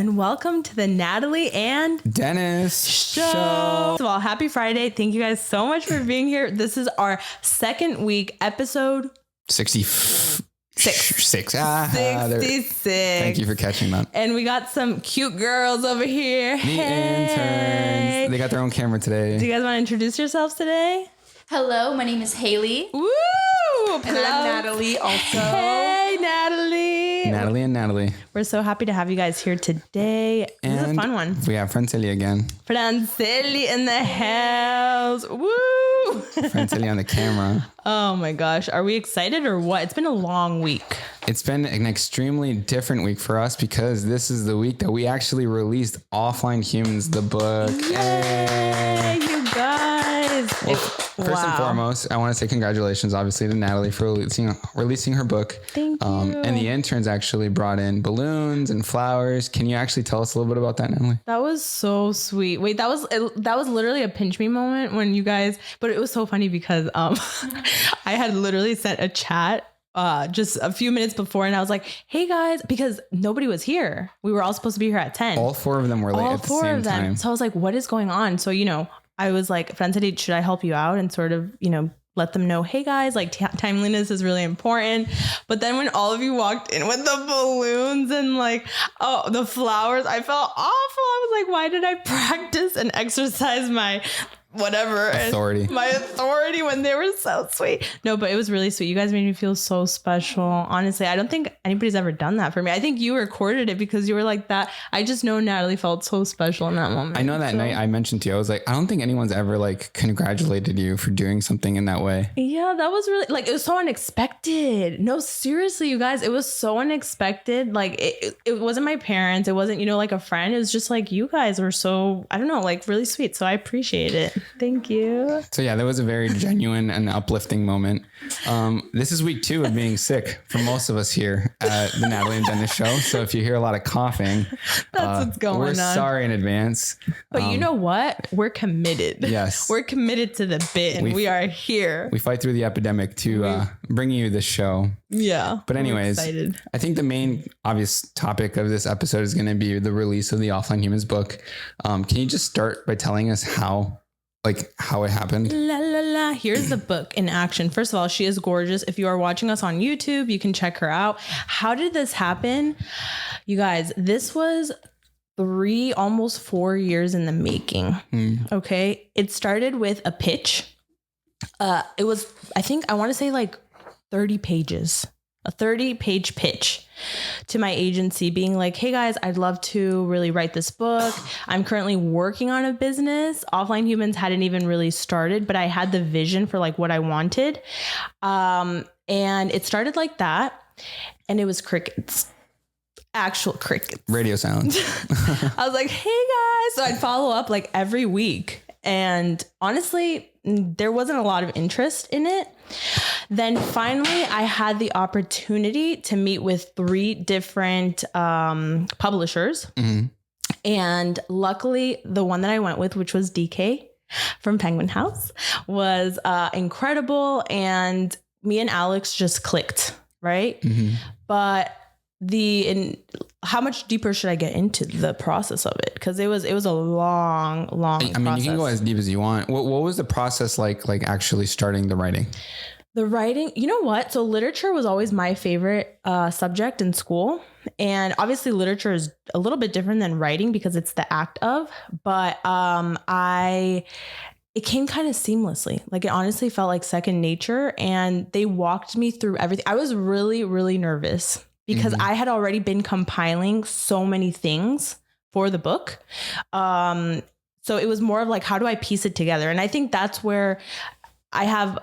and welcome to the Natalie and Dennis show. First of all, happy Friday. Thank you guys so much for being here. This is our second week, episode 66. 66. Thank you for catching that. And we got some cute girls over here. The interns. They got their own camera today. Do you guys want to introduce yourselves today? Hello, my name is Haley. Woo! And I'm Natalie also. Hey, Natalie. Natalie and Natalie. We're so happy to have you guys here today. This is a fun one. We have Franceli again. Franceli in the house. Woo! Franceli on the camera. Oh my gosh. Are we excited or what? It's been a long week. It's been an extremely different week for us because this is the week that we actually released Offline Humans, the book. Yay, you guys. Well, first and foremost, I want to say congratulations, obviously, to Natalie for releasing her book. Thank you. And the interns actually brought in balloons and flowers. Can you actually tell us a little bit about that, Natalie? That was so sweet. Wait, that was literally a pinch me moment when you guys, but it was so funny because I had literally sent a chat just a few minutes before, and I was like, hey guys, because nobody was here. We were all supposed to be here at 10. All four of them were late at the same time. So I was like, what is going on? So, I was like, Franceli, should I help you out and sort of, let them know, hey guys, like timeliness is really important. But then when all of you walked in with the balloons and the flowers, I felt awful. I was like, why did I practice and exercise my authority when they were so sweet? No, but it was really sweet. You guys made me feel so special. Honestly, I don't think anybody's ever done that for me. I think you recorded it because you were like that. I just know Natalie felt so special in that moment. I know that night I mentioned to you, I was like, I don't think anyone's ever congratulated you for doing something in that way. Yeah, that was really it was so unexpected. No, seriously, you guys, it was so unexpected. It wasn't my parents. It wasn't, a friend. It was just you guys were so, I don't know, really sweet. So I appreciate it. Thank you. So yeah, that was a very genuine and uplifting moment. This is week 2 of being sick for most of us here at the Natalie and Dennis show. So if you hear a lot of coughing, that's what's going on. We're sorry in advance. But you know what? We're committed. Yes. We're committed to the bit, and we are here. We fight through the epidemic to bring you this show. Yeah. But anyways, I think the main obvious topic of this episode is going to be the release of the Offline Humans book. Can you just start by telling us how it happened? Here's the book in action. First of all, she is gorgeous. If you are watching us on YouTube, you can check her out. How did this happen? You guys, this was 3, almost 4 years in the making. Okay. It started with a pitch. It was, I want to say 30 pages. A 30-page pitch to my agency being like, hey guys, I'd love to really write this book. I'm currently working on a business. Offline Humans hadn't even really started, but I had the vision for what I wanted. And it started like that. And it was crickets. Actual crickets. Radio silence. I was like, hey guys. So I'd follow up every week. And honestly, there wasn't a lot of interest in it. Then finally, I had the opportunity to meet with 3 different publishers. Mm-hmm. And luckily, the one that I went with, which was DK from Penguin House, was incredible. And me and Alex just clicked, right? Mm-hmm. But how much deeper should I get into the process of it? Because it was a long process. You can go as deep as you want. What was the process like actually starting the writing? The writing, you know what? So literature was always my favorite subject in school. And obviously literature is a little bit different than writing because it's the act of, but it came kind of seamlessly. It honestly felt like second nature, and they walked me through everything. I was really, really nervous because I had already been compiling so many things for the book. So it was more of how do I piece it together? And I think that's where I have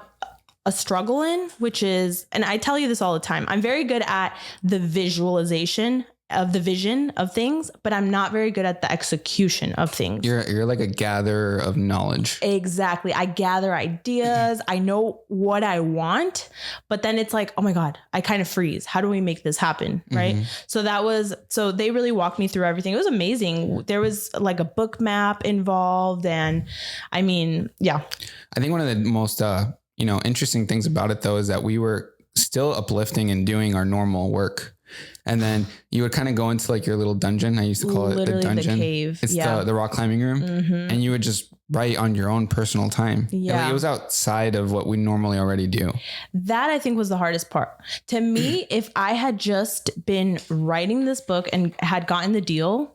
a struggle in, which is, and I tell you this all the time, I'm very good at the visualization of the vision of things, but I'm not very good at the execution of things. You're like a gatherer of knowledge. Exactly. I gather ideas. I know what I want, but then it's oh my God, I kind of freeze. How do we make this happen? Right. Mm-hmm. So they really walked me through everything. It was amazing. There was a book map involved. And yeah. I think one of the most, interesting things about it though, is that we were still uplifting and doing our normal work. And then you would kind of go into like your little dungeon. I used to call it the dungeon. The cave. It's the rock climbing room. And you would just write on your own personal time. Yeah. It was outside of what we normally already do. That I think was the hardest part. To me, if I had just been writing this book and had gotten the deal,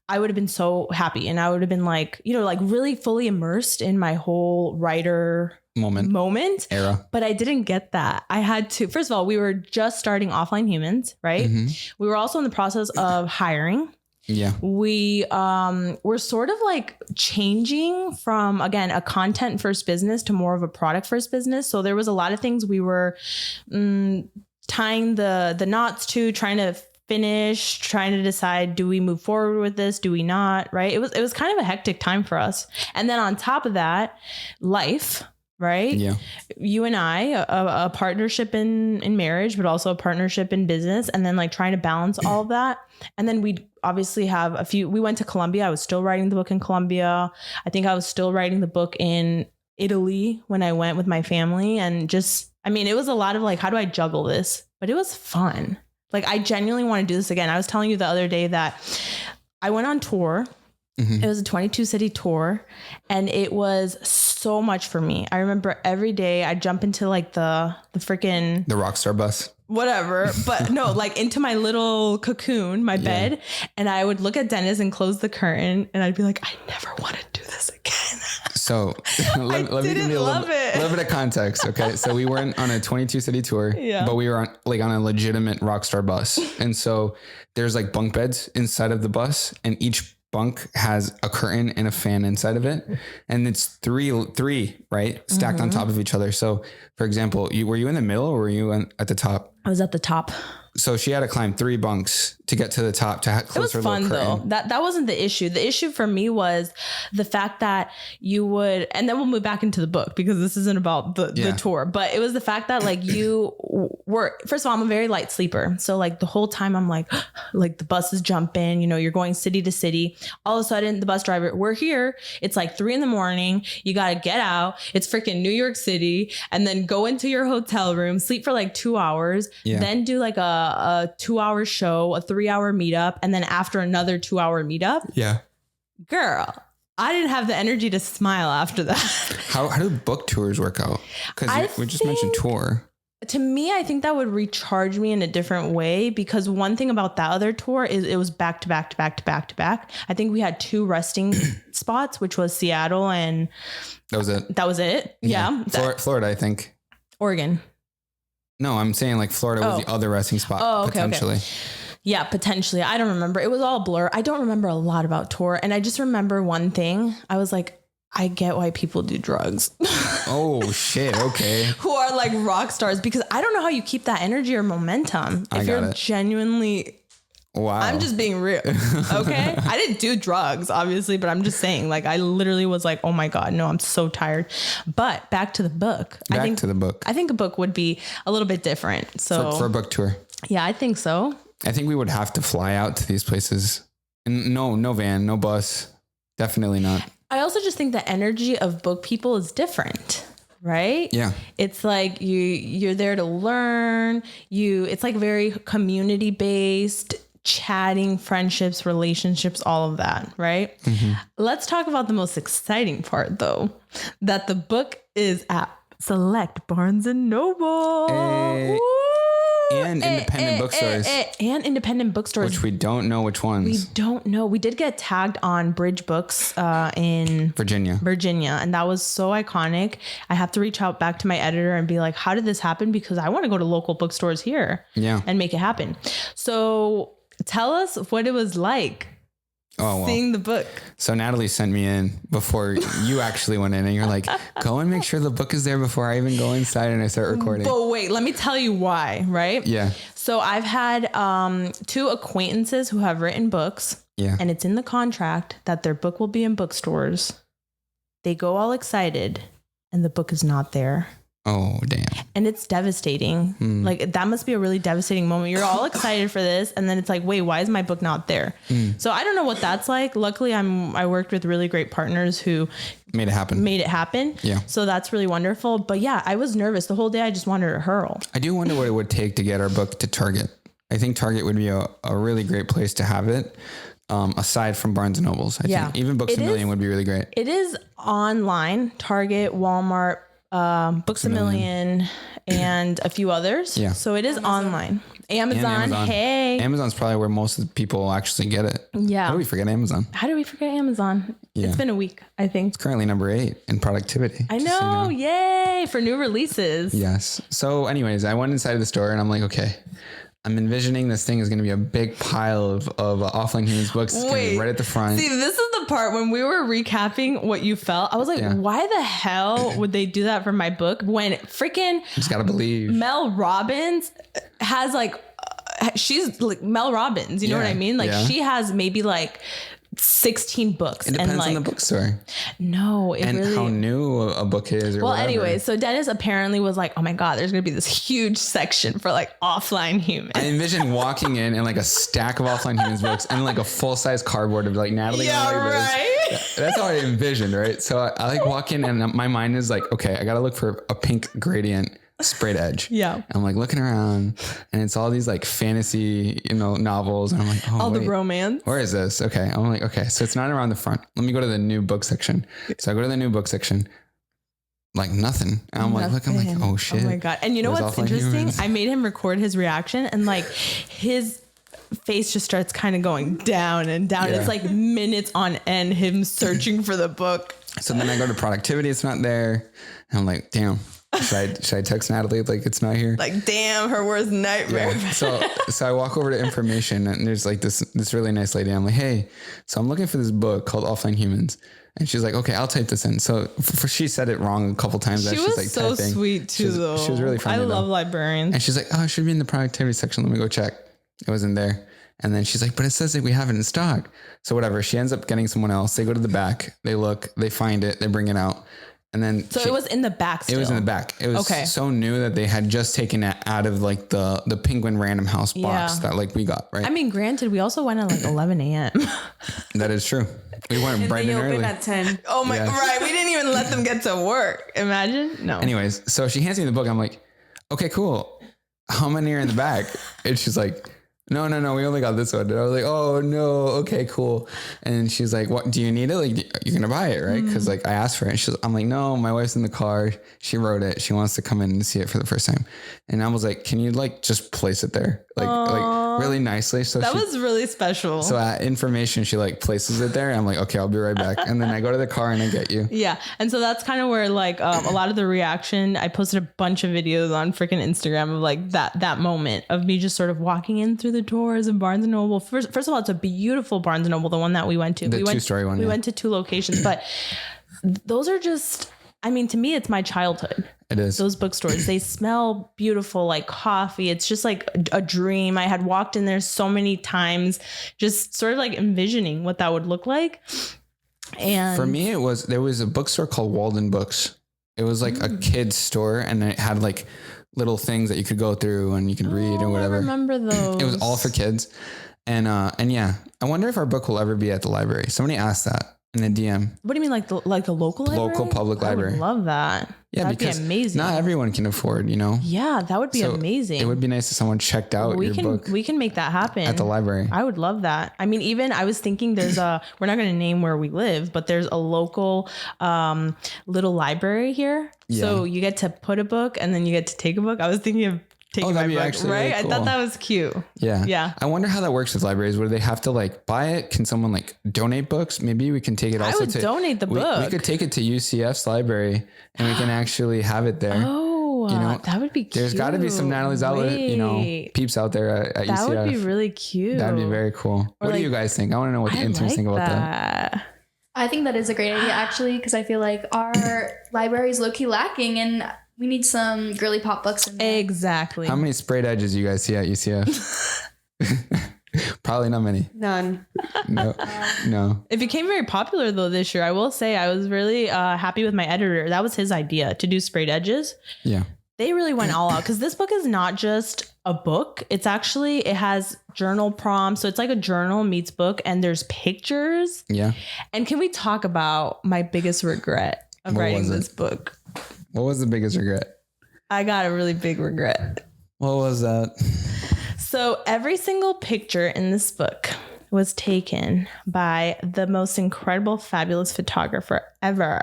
I would have been so happy. And I would have been like, you know, like really fully immersed in my whole writer moment era. But I didn't get that. I had to, first of all, we were just starting Offline Humans, right? We were also in the process of hiring. Yeah. We were sort of like changing from, again, a content first business to more of a product first business. So there was a lot of things we were tying the knots to, trying to finish, trying to decide, do we move forward with this? Do we not? Right. It was kind of a hectic time for us. And then on top of that, life. Right. Yeah. You and I, a partnership in marriage, but also a partnership in business. And then like trying to balance all of that. And then we obviously have we went to Colombia. I was still writing the book in Colombia. I think I was still writing the book in Italy when I went with my family. And just, I mean, it was a lot of like, how do I juggle this? But it was fun. Like, I genuinely want to do this again. I was telling you the other day that I went on tour. It was a 22 city tour and it was so much for me. I remember every day I'd jump into like the freaking Rockstar bus, whatever, but no, like into my little cocoon, my bed. And I would look at Dennis and close the curtain and I'd be like, I never want to do this again. So let me give you a little bit of context. Okay. So we weren't on a 22 city tour, but we were on a legitimate Rockstar bus. And so there's like bunk beds inside of the bus and each bunk has a curtain and a fan inside of it. And it's three, right? Stacked on top of each other. So for example, were you in the middle or were you at the top? I was at the top. So she had to climb 3 bunks to get to the top to close her little curtain. It was fun though. That wasn't the issue. The issue for me was the fact that you would, and then we'll move back into the book because this isn't about the tour, but it was the fact that like you were, first of all, I'm a very light sleeper. So like the whole time I'm like the buses jump in, you know, you're going city to city. All of a sudden the bus driver, we're here. It's like 3 a.m. You got to get out. It's freaking New York City and then go into your hotel room, sleep for like 2 hours, then do like a 2-hour show, a 3-hour meetup, and then after another 2-hour meetup. Yeah. Girl, I didn't have the energy to smile after that. How do book tours work out? Because we just mentioned tour. To me, I think that would recharge me in a different way because one thing about that other tour is it was back to back to back to back to back. I think we had 2 resting spots, which was Seattle and that was it. Yeah. Florida, I think. Oregon. No, I'm saying like Florida was the other resting spot potentially. Okay. Yeah, potentially. I don't remember. It was all blur. I don't remember a lot about tour. And I just remember one thing. I was like, I get why people do drugs. Oh, shit. Okay. Who are like rock stars because I don't know how you keep that energy or momentum if you're genuinely. Wow. I'm just being real. Okay. I didn't do drugs, obviously, but I'm just saying, like, I literally was like, oh my God, no, I'm so tired. But back to the book. I think a book would be a little bit different. So for a book tour. Yeah, I think so. I think we would have to fly out to these places. And no van, no bus. Definitely not. I also just think the energy of book people is different. Right? Yeah. It's like you're there to learn. It's like very community based. Chatting, friendships, relationships, all of that, right? Let's talk about the most exciting part though, that the book is at select Barnes and Noble. And independent bookstores. And independent bookstores. Which we don't know which ones. We don't know. We did get tagged on Bridge Books in Virginia. And that was so iconic. I have to reach out back to my editor and be like, how did this happen? Because I want to go to local bookstores here and make it happen. So tell us what it was like seeing the book. So Natalie sent me in before you actually went in and you're like, go and make sure the book is there before I even go inside and I start recording. But wait, let me tell you why, right? Yeah. So I've had 2 acquaintances who have written books and it's in the contract that their book will be in bookstores. They go all excited and the book is not there. Oh, damn. And it's devastating. Like that must be a really devastating moment. You're all excited for this. And then it's like, wait, why is my book not there? So I don't know what that's like. Luckily, I worked with really great partners who made it happen. Yeah. So that's really wonderful. But yeah, I was nervous the whole day. I just wanted to hurl. I do wonder what it would take to get our book to Target. I think Target would be a really great place to have it. Aside from Barnes and Nobles, I think even Books A Million would be really great. It is online, Target, Walmart, Books A Million, and a few others. Yeah. So it is online. Amazon. Hey. Amazon's probably where most of the people actually get it. Yeah. How do we forget Amazon? Yeah. It's been a week, I think. It's currently number 8 in productivity. I know. Yay. For new releases. Yes. So anyways, I went inside of the store and I'm like, okay, I'm envisioning this thing is going to be a big pile of Offline Humans books. It's going to be right at the front. See, this is the part when we were recapping what you felt. I was like, why the hell would they do that for my book when freaking you just got to believe Mel Robbins has like, she's like Mel Robbins. You know what I mean? Like she has maybe like 16 books. It depends on the bookstore. No, it and really, how new a book is. Or well, whatever. Anyway, so Dennis apparently was like, "Oh my God, there's gonna be this huge section for like Offline Humans." I envision walking in and like a stack of Offline Humans books and like a full size cardboard of like Natalie. Yeah, right. That's how I envisioned, right? So I like walk in and my mind is like, okay, I gotta look for a pink gradient sprayed edge. Yeah. I'm like looking around and it's all these like fantasy, novels. And I'm like, all the romance. Where is this? Okay. I'm like, okay. So it's not around the front. Let me go to the new book section. So I go to the new book section. Like nothing. And I'm like, look, I'm like, oh shit. Oh my God. And you know what's interesting? I made him record his reaction and like his face just starts kind of going down and down. Yeah. It's like minutes on end, him searching for the book. So then I go to productivity. It's not there. And I'm like, damn. Should I text Natalie like it's not here? Like, damn, her worst nightmare. Yeah. So I walk over to information and there's like this really nice lady. I'm like, hey, so I'm looking for this book called Offline Humans. And she's like, okay, I'll type this in. So she said it wrong a couple times. She was like so typing. Sweet too, though. She was really friendly. I love librarians. And she's like, oh, it should be in the productivity section. Let me go check. It wasn't there. And then she's like, but it says that we have it in stock. So whatever. She ends up getting someone else. They go to the back. They look. They find it. They bring it out. And then it was in the back still. It was in the back. It was so new that they had just taken it out of like the Penguin Random House box that like we got, right? I mean, granted, we also went at like 11 a.m. That is true. We went bright and early. At 10. Oh my, right. We didn't even let them get to work. Imagine. No. Anyways, so she hands me the book. I'm like, okay, cool. How many are in the back? And she's like, no, we only got this one. And I was like, oh no, okay, cool. And she's like, what, do you need it? Like, you're going to buy it, right? Cause like I asked for it. And I'm like, no, my wife's in the car. She wrote it. She wants to come in and see it for the first time. And I was like, can you like just place it there? Like really nicely. So that was really special. So at information, she like places it there. And I'm like, okay, I'll be right back. And then I go to the car and I get you. Yeah. And so that's kind of where like a lot of the reaction, I posted a bunch of videos on freaking Instagram of like that moment of me just sort of walking in through the doors of Barnes and Noble. First of all, it's a beautiful Barnes and Noble, the one that we went to. The two-story one. We went to 2 locations, but those are just, I mean, to me, it's my childhood. It is. Those bookstores, they smell beautiful, like coffee. It's just like a dream. I had walked in there so many times, just sort of like envisioning what that would look like. And for me, there was a bookstore called Walden Books. It was like a kid's store and it had like little things that you could go through and you could read and whatever. I remember those. It was all for kids. And yeah, I wonder if our book will ever be at the library. Somebody asked that in a DM. What do you mean? Like the local library? Local public library. I would love that. Yeah, that'd because be amazing. Not everyone can afford, Yeah, that would be amazing. It would be nice if someone checked out your book. We can make that happen at the library. I would love that. I mean, even I was thinking there's we're not going to name where we live, but there's a local little library here. Yeah. So you get to put a book and then you get to take a book. I was thinking of taking my book, right? Really cool. I thought that was cute. Yeah. Yeah. I wonder how that works with libraries. Would they have to like buy it? Can someone like donate books? Maybe we can take it also I would donate the book. We could take it to UCF's library and we can actually have it there. Oh, that would be cute. There's got to be some Natalie's Outlet, peeps out there at UCF. That would be really cute. That'd be very cool. What do you guys think? I want to know what the interns think about that. I think that is a great idea actually, because I feel like our library is low-key lacking and we need some girly pop books in there. Exactly. How many sprayed edges do you guys see at UCF? Probably not many. None. No. It became very popular though this year. I will say I was really happy with my editor. That was his idea to do sprayed edges. Yeah. They really went all out because this book is not just a book. It has journal prompts. So it's like a journal meets book and there's pictures. Yeah. And can we talk about my biggest regret of writing this book? What was the biggest regret? I got a really big regret. What was that? So every single picture in this book was taken by the most incredible, fabulous photographer ever.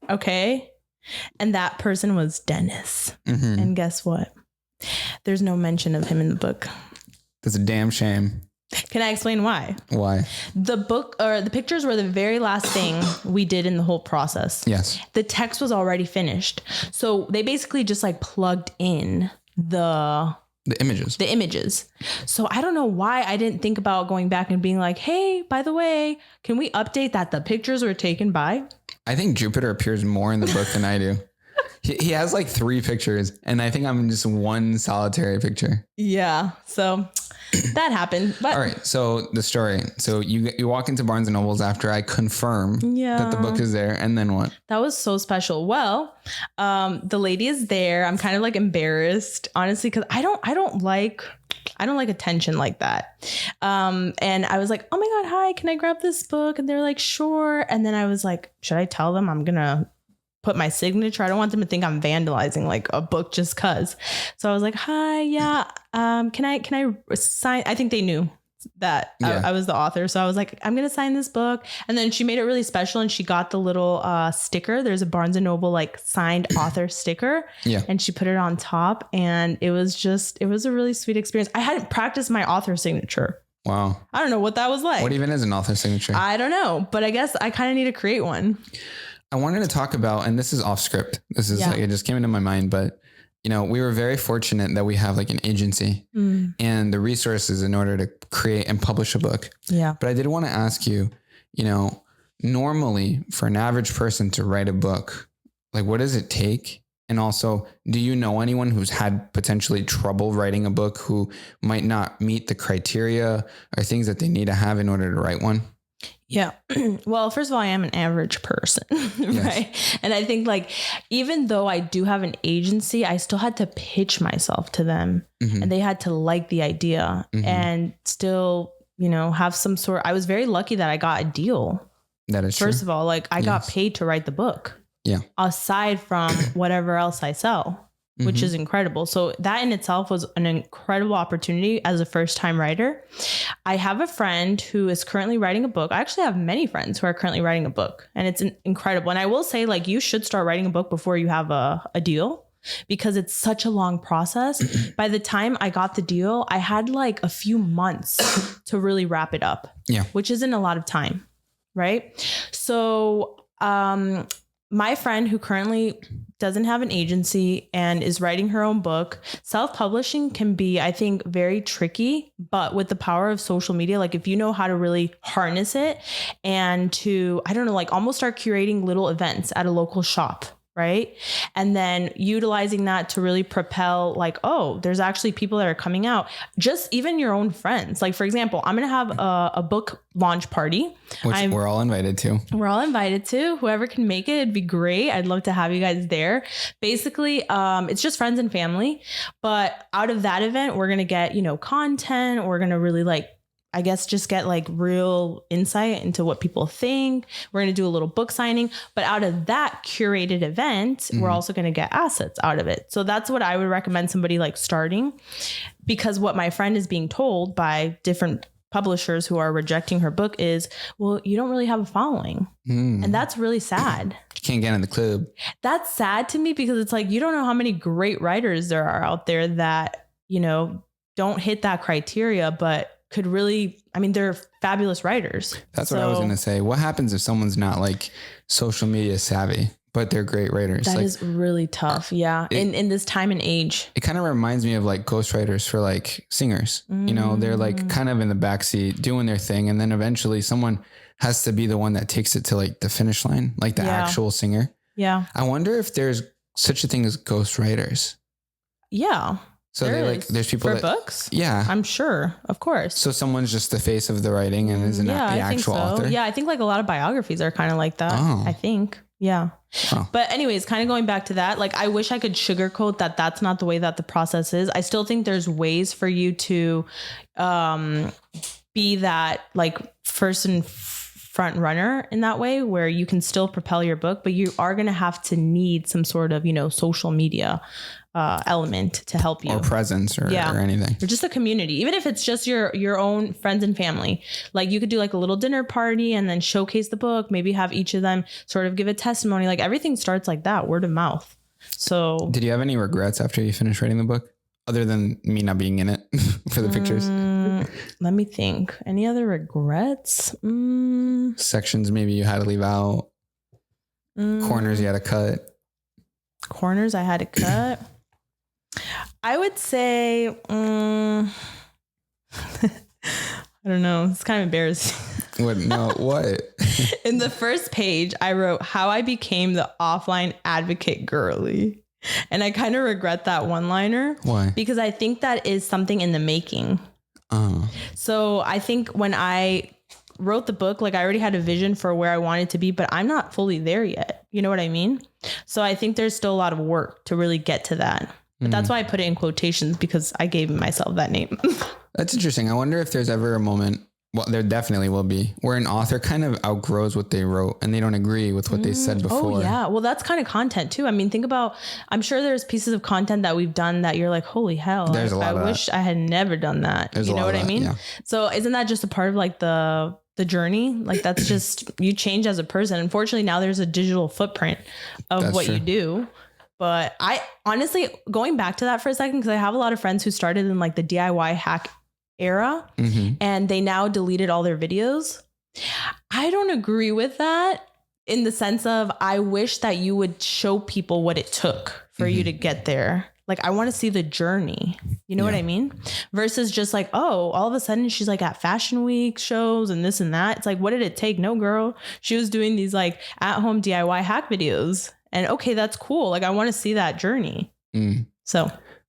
Okay. And that person was Dennis. Mm-hmm. And guess what? There's no mention of him in the book. That's a damn shame. Can I explain why? Why? The book or the pictures were the very last thing we did in the whole process. Yes. The text was already finished. So they basically just like plugged in the images. So I don't know why I didn't think about going back and being like, hey, by the way, can we update that the pictures were taken by? I think Jupiter appears more in the book than I do. He has like 3 pictures and I think I'm just one solitary picture. Yeah. So that happened. But all right. So the story. So you walk into Barnes and Nobles after I confirm that the book is there. And then what? That was so special. Well, the lady is there. I'm kind of like embarrassed, honestly, because I don't like attention like that. And I was like, oh my God, hi, can I grab this book? And they're like, sure. And then I was like, should I tell them I'm going to put my signature? I don't want them to think I'm vandalizing like a book just cause. So I was like, hi, yeah. Can I sign? I think they knew that I was the author. So I was like, I'm going to sign this book. And then she made it really special. And she got the little sticker. There's a Barnes and Noble like signed author sticker. Yeah. And she put it on top. And it was a really sweet experience. I hadn't practiced my author signature. Wow. I don't know what that was like. What even is an author signature? I don't know. But I guess I kind of need to create one. I wanted to talk about, and this is off script. This is like, it just came into my mind, but we were very fortunate that we have like an agency and the resources in order to create and publish a book. Yeah. But I did want to ask you, normally for an average person to write a book, like what does it take? And also, do you know anyone who's had potentially trouble writing a book who might not meet the criteria or things that they need to have in order to write one? Yeah. Well, first of all, I am an average person, right? Yes. And I think like, even though I do have an agency, I still had to pitch myself to them and they had to like the idea and still, have some sort. I was very lucky that I got a deal. That is First true. of all, like I got paid to write the book. Yeah. Aside from whatever else I sell. Which is incredible. So that in itself was an incredible opportunity as a first time writer. I have a friend who is currently writing a book. I actually have many friends who are currently writing a book and it's incredible. And I will say like, you should start writing a book before you have a deal because it's such a long process. By the time I got the deal, I had like a few months to really wrap it up, which isn't a lot of time. Right. So, my friend who currently doesn't have an agency and is writing her own book, self-publishing can be, I think, very tricky, but with the power of social media, like if you know how to really harness it and to, I don't know, like almost start curating little events at a local shop. Right. And then utilizing that to really propel like, oh, there's actually people that are coming out, just even your own friends. Like, for example, I'm going to have a book launch party. Which we're all invited to. We're all invited to. Whoever can make it, it'd be great. I'd love to have you guys there. Basically, it's just friends and family. But out of that event, we're going to get, content. We're going to really like, I guess just get like real insight into what people think. We're going to do a little book signing, but out of that curated event, we're also going to get assets out of it. So that's what I would recommend somebody like starting, because what my friend is being told by different publishers who are rejecting her book is, well, you don't really have a following. And that's really sad. You can't get in the club. That's sad to me because it's like, you don't know how many great writers there are out there that, don't hit that criteria, but could really, they're fabulous writers. That's what I was going to say. What happens if someone's not like social media savvy, but they're great writers? That is really tough. Yeah. In this time and age. It kind of reminds me of like ghostwriters for like singers, they're like kind of in the backseat doing their thing. And then eventually someone has to be the one that takes it to like the finish line, like the actual singer. Yeah. I wonder if there's such a thing as ghostwriters. Yeah. So there's people for books. Yeah, I'm sure. Of course. So someone's just the face of the writing and isn't the actual author. Yeah. I think like a lot of biographies are kind of like that. I think. Yeah. Oh. But anyways, kind of going back to that, like, I wish I could sugarcoat that that's not the way that the process is. I still think there's ways for you to, be that like first and front runner in that way, where you can still propel your book, but you are going to have to need some sort of, social media element to help you, or presence or anything, or just a community, even if it's just your own friends and family. Like you could do like a little dinner party and then showcase the book, maybe have each of them sort of give a testimony. Like everything starts like that, word of mouth. So did you have any regrets after you finished writing the book, other than me not being in it for the pictures? Let me think. Any other regrets? Sections maybe you had to leave out, corners you had to cut. Corners I had to cut. I would say, I don't know. It's kind of embarrassing. What? No, what? In the first page, I wrote how I became the offline advocate girly. And I kind of regret that one-liner. Why? Because I think that is something in the making. So I think when I wrote the book, like I already had a vision for where I wanted to be, but I'm not fully there yet. You know what I mean? So I think there's still a lot of work to really get to that. But that's why I put it in quotations, because I gave myself that name. That's interesting. I wonder if there's ever a moment, well, there definitely will be, where an author kind of outgrows what they wrote and they don't agree with what they said before. Oh, yeah. Well, that's kind of content too. I mean, think about, I'm sure there's pieces of content that we've done that you're like, holy hell, there's a lot I wish I had never done that. There's you know what I mean? Yeah. So isn't that just a part of like the journey? Like that's just, you change as a person. Unfortunately, now there's a digital footprint of That's what true. you do. But I honestly, going back to that for a second, because I have a lot of friends who started in like the DIY hack era and they now deleted all their videos. I don't agree with that, in the sense of, I wish that you would show people what it took for you to get there. Like, I want to see the journey. You know what I mean? Versus just like, oh, all of a sudden she's like at Fashion Week shows and this and that. It's like, what did it take? No, girl. She was doing these like at home DIY hack videos. And okay, that's cool. Like, I want to see that journey.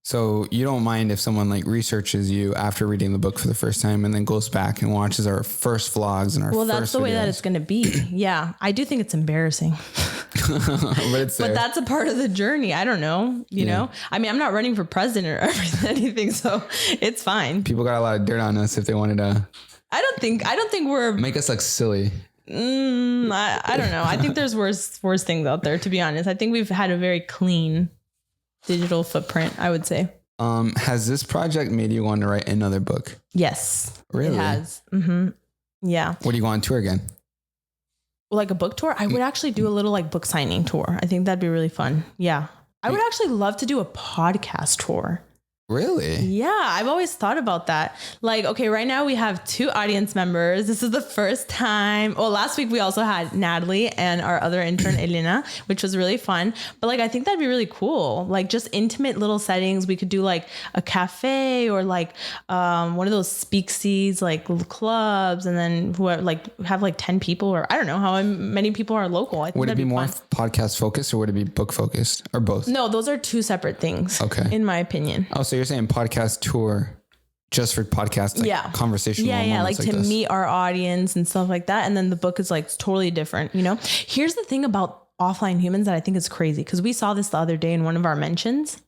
So you don't mind if someone like researches you after reading the book for the first time and then goes back and watches our first vlogs and our well, first that's the way that it's going to be. Yeah. I do think it's embarrassing, but that's a part of the journey. I don't know. You know, I mean, I'm not running for president or anything, so it's fine. People got a lot of dirt on us if they wanted to. I don't think we're make us look silly. I don't know. I think there's worse things out there, to be honest. I think we've had a very clean digital footprint, I would say. Has this project made you want to write another book? Yes. Really? It has. Yeah. What do you go on tour again? Like a book tour? I would actually do a little like book signing tour. I think that'd be really fun. Yeah. I would actually love to do a podcast tour. Really? Yeah, I've always thought about that. Like, okay, right now we have 2 audience members. This is the first time. Well, last week we also had Natalie and our other intern, Elena, which was really fun. But like, I think that'd be really cool. Like just intimate little settings. We could do like a cafe or like one of those speakeasies, like clubs, and then whoever, like have like 10 people, or I don't know how many people are local. I think would it be more fun. podcast focused or would it be book focused or both? No, those are 2 separate things. Okay. In my opinion. Oh, so you're saying podcast tour just for podcasts, like conversational moments like to this. Meet our audience and stuff like that. And then the book is like totally different, you know? Here's the thing about Offline Humans that I think is crazy, because we saw this the other day in one of our mentions.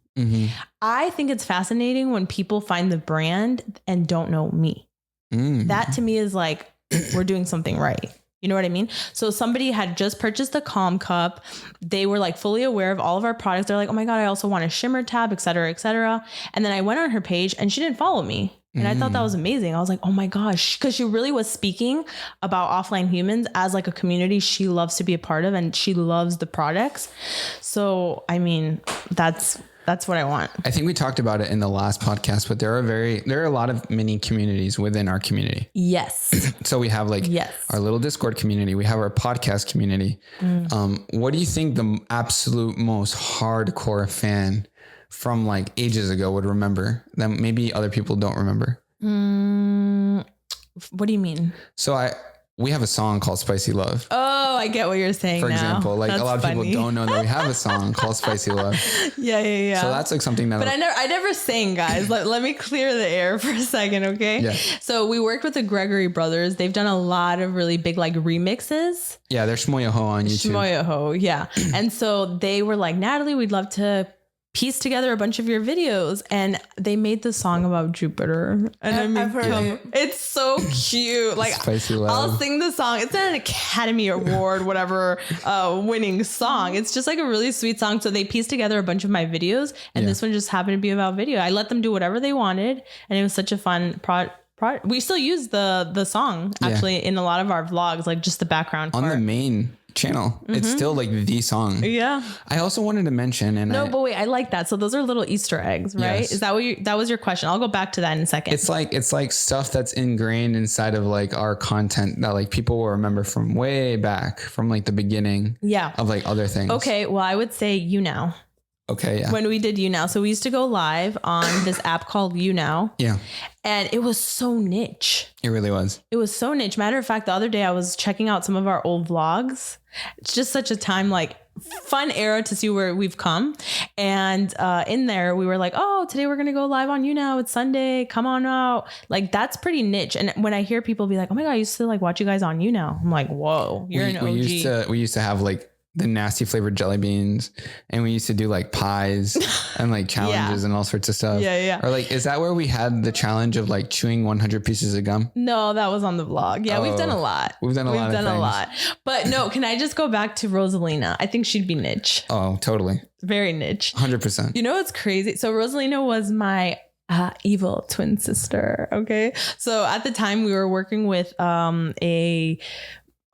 I think it's fascinating when people find the brand and don't know me. That to me is like, we're doing something right. You know what I mean? So somebody had just purchased a Calm Cup. They were like fully aware of all of our products. They're like, oh my God, I also want a shimmer tab, et cetera, et cetera. And then I went on her page and she didn't follow me. And I thought that was amazing. I was like, oh my gosh, because she really was speaking about Offline Humans as like a community she loves to be a part of, and she loves the products. So, I mean, that's what I want. I think we talked about it in the last podcast, but there are a lot of mini communities within our community. Yes. So we have like our little Discord community. We have our podcast community. What do you think the absolute most hardcore fan from like ages ago would remember that maybe other people don't remember? What do you mean? So we have a song called Spicy Love. Oh, I get what you're saying. For now. Example, like that's a lot of people don't know that we have a song called Spicy Love. Yeah. So that's like something that. But I never sang, guys. Let me clear the air for a second, okay? Yeah. So we worked with the Gregory brothers. They've done a lot of really big like remixes. Yeah, they're Shmoyaho on YouTube. Shmoyaho, yeah. And so they were like, Natalie, we'd love to pieced together a bunch of your videos, and they made the song about Jupiter. And I've heard it. It's so cute. Like, Spicy love. I'll sing the song. It's not an Academy Award, whatever, winning song. It's just like a really sweet song. So they pieced together a bunch of my videos, and this one just happened to be about video. I let them do whatever they wanted, and it was such a fun we still use the song actually in a lot of our vlogs, like just the background on part. the main channel. It's still like the song. Yeah. I also wanted to mention, but wait, I like that. So those are little Easter eggs, right? Yes. Is that what that was your question? I'll go back to that in a second. It's like stuff that's ingrained inside of like our content that like people will remember from way back, from like the beginning of like other things. Okay. Well, I would say You Now. Okay. Yeah. When we did You Now. So we used to go live on this app called You Now. Yeah. And it was so niche. It really was. It was so niche. Matter of fact, the other day I was checking out some of our old vlogs. It's just such a time, like fun era to see where we've come. And in there we were like, oh, today we're going to go live on You Now. It's Sunday. Come on out. Like, that's pretty niche. And when I hear people be like, oh my God, I used to like watch you guys on You Now. I'm like, whoa, you're an OG. We used to have like the nasty flavored jelly beans, and we used to do like pies and like challenges and all sorts of stuff. Yeah. Or like, is that where we had the challenge of like chewing 100 pieces of gum? No, that was on the vlog. Yeah, we've done a lot. We've done a lot. But no, can I just go back to Rosalina? I think she'd be niche. Oh, totally. Very niche. 100%. You know what's crazy? So Rosalina was my evil twin sister. Okay. So at the time we were working with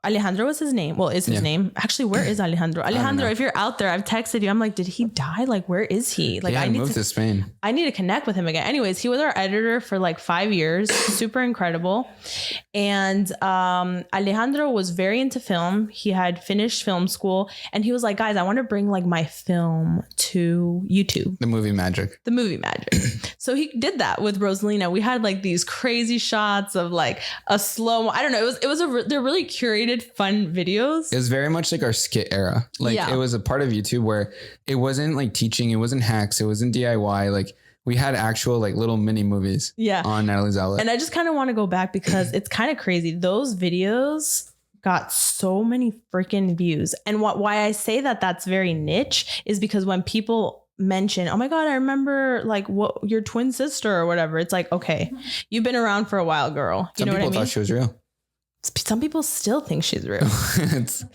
Alejandro was his name. Well, is his name. Actually, where is Alejandro? Alejandro, if you're out there, I've texted you. I'm like, did he die? Like, where is he? Like, I moved to Spain. I need to connect with him again. Anyways, he was our editor for like 5 years. Super incredible. And Alejandro was very into film. He had finished film school, and he was like, guys, I want to bring like my film to YouTube. The movie magic. So he did that with Rosalina. We had like these crazy shots of like a slow. I don't know. They're really curated, fun videos. It was very much like our skit era. Like it was a part of YouTube where it wasn't like teaching, it wasn't hacks, it wasn't DIY. Like we had actual like little mini movies on Natalie's outlet. And I just kind of want to go back because it's kind of crazy. Those videos got so many freaking views. And why I say that that's very niche is because when people mention, oh my God, I remember like what your twin sister or whatever, it's like, okay, you've been around for a while, girl. You know what I mean? Some people thought she was real. Some people still think she's real.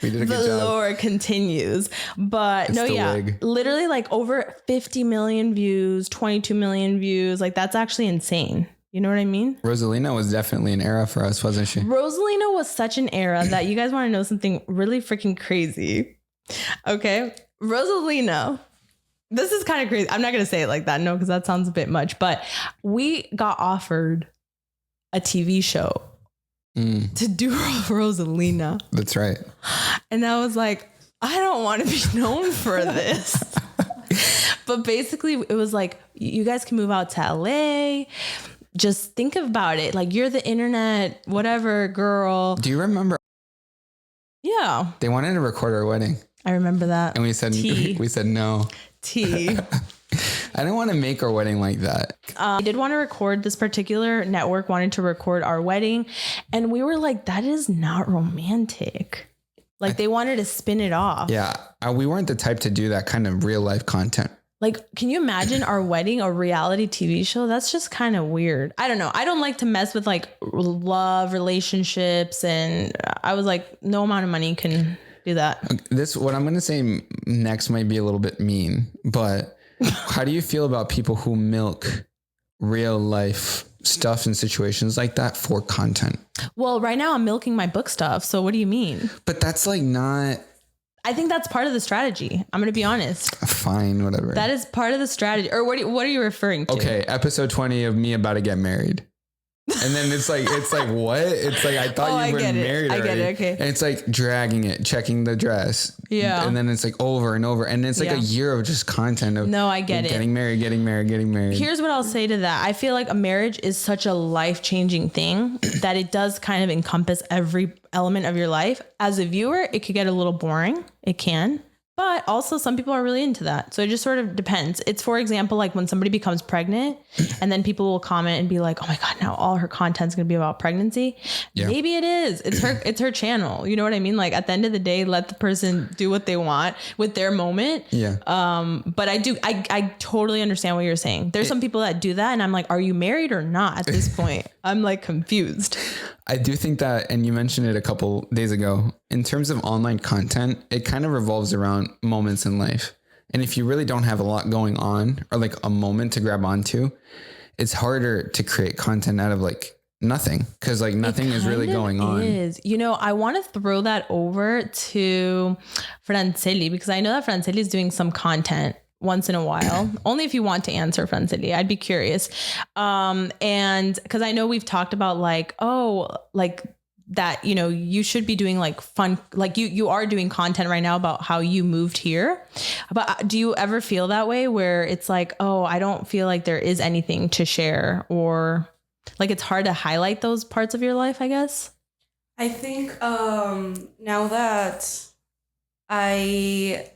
We did a good job. The lore continues. But it's literally like over 50 million views, 22 million views. Like, that's actually insane. You know what I mean? Rosalina was definitely an era for us, wasn't she? Rosalina was such an era that you guys want to know something really freaking crazy. Okay. Rosalina. This is kind of crazy. I'm not going to say it like that. No, because that sounds a bit much. But we got offered a TV show to do Rosalina. That's right. And I was like, I don't want to be known for this. But basically it was like, you guys can move out to LA. Just think about it. Like, you're the internet, whatever, girl. Do you remember? Yeah. They wanted to record our wedding. I remember that. And we said no. I didn't want to make our wedding like that. I did want to record. This particular network wanted to record our wedding. And we were like, that is not romantic. Like, they wanted to spin it off. Yeah. We weren't the type to do that kind of real life content. Like, can you imagine our wedding, a reality TV show? That's just kind of weird. I don't know. I don't like to mess with like love relationships. And I was like, no amount of money can do that. What I'm going to say next might be a little bit mean, but how do you feel about people who milk real life stuff in situations like that for content? Well, right now I'm milking my book stuff. So what do you mean? But that's like not... I think that's part of the strategy. I'm going to be honest. Fine, whatever. That is part of the strategy. Or what are you referring to? Okay, episode 20 of me about to get married. And then it's like what? It's like, I thought you were married already. I get it. Okay. And it's like dragging it, checking the dress. Yeah. And then it's like over and over. And it's like a year of just content of getting married. Here's what I'll say to that. I feel like a marriage is such a life-changing thing that it does kind of encompass every element of your life. As a viewer, it could get a little boring. It can. But also some people are really into that. So it just sort of depends. It's, for example, like when somebody becomes pregnant and then people will comment and be like, oh my God, now all her content's going to be about pregnancy. Yeah. Maybe it is. It's her channel. You know what I mean? Like at the end of the day, let the person do what they want with their moment. Yeah. But I totally understand what you're saying. There's some people that do that. And I'm like, are you married or not at this point? I'm like confused. I do think that, and you mentioned it a couple days ago, in terms of online content, it kind of revolves around moments in life. And if you really don't have a lot going on or like a moment to grab onto, it's harder to create content out of like nothing, because like nothing is really going on. You know, I want to throw that over to Franceli, because I know that Franceli is doing some content once in a while, only if you want to answer, Franceli. I'd be curious. And because I know we've talked about like, that, you know, you should be doing like fun, like you are doing content right now about how you moved here. But do you ever feel that way where it's like, oh, I don't feel like there is anything to share, or like it's hard to highlight those parts of your life, I guess? I think now that I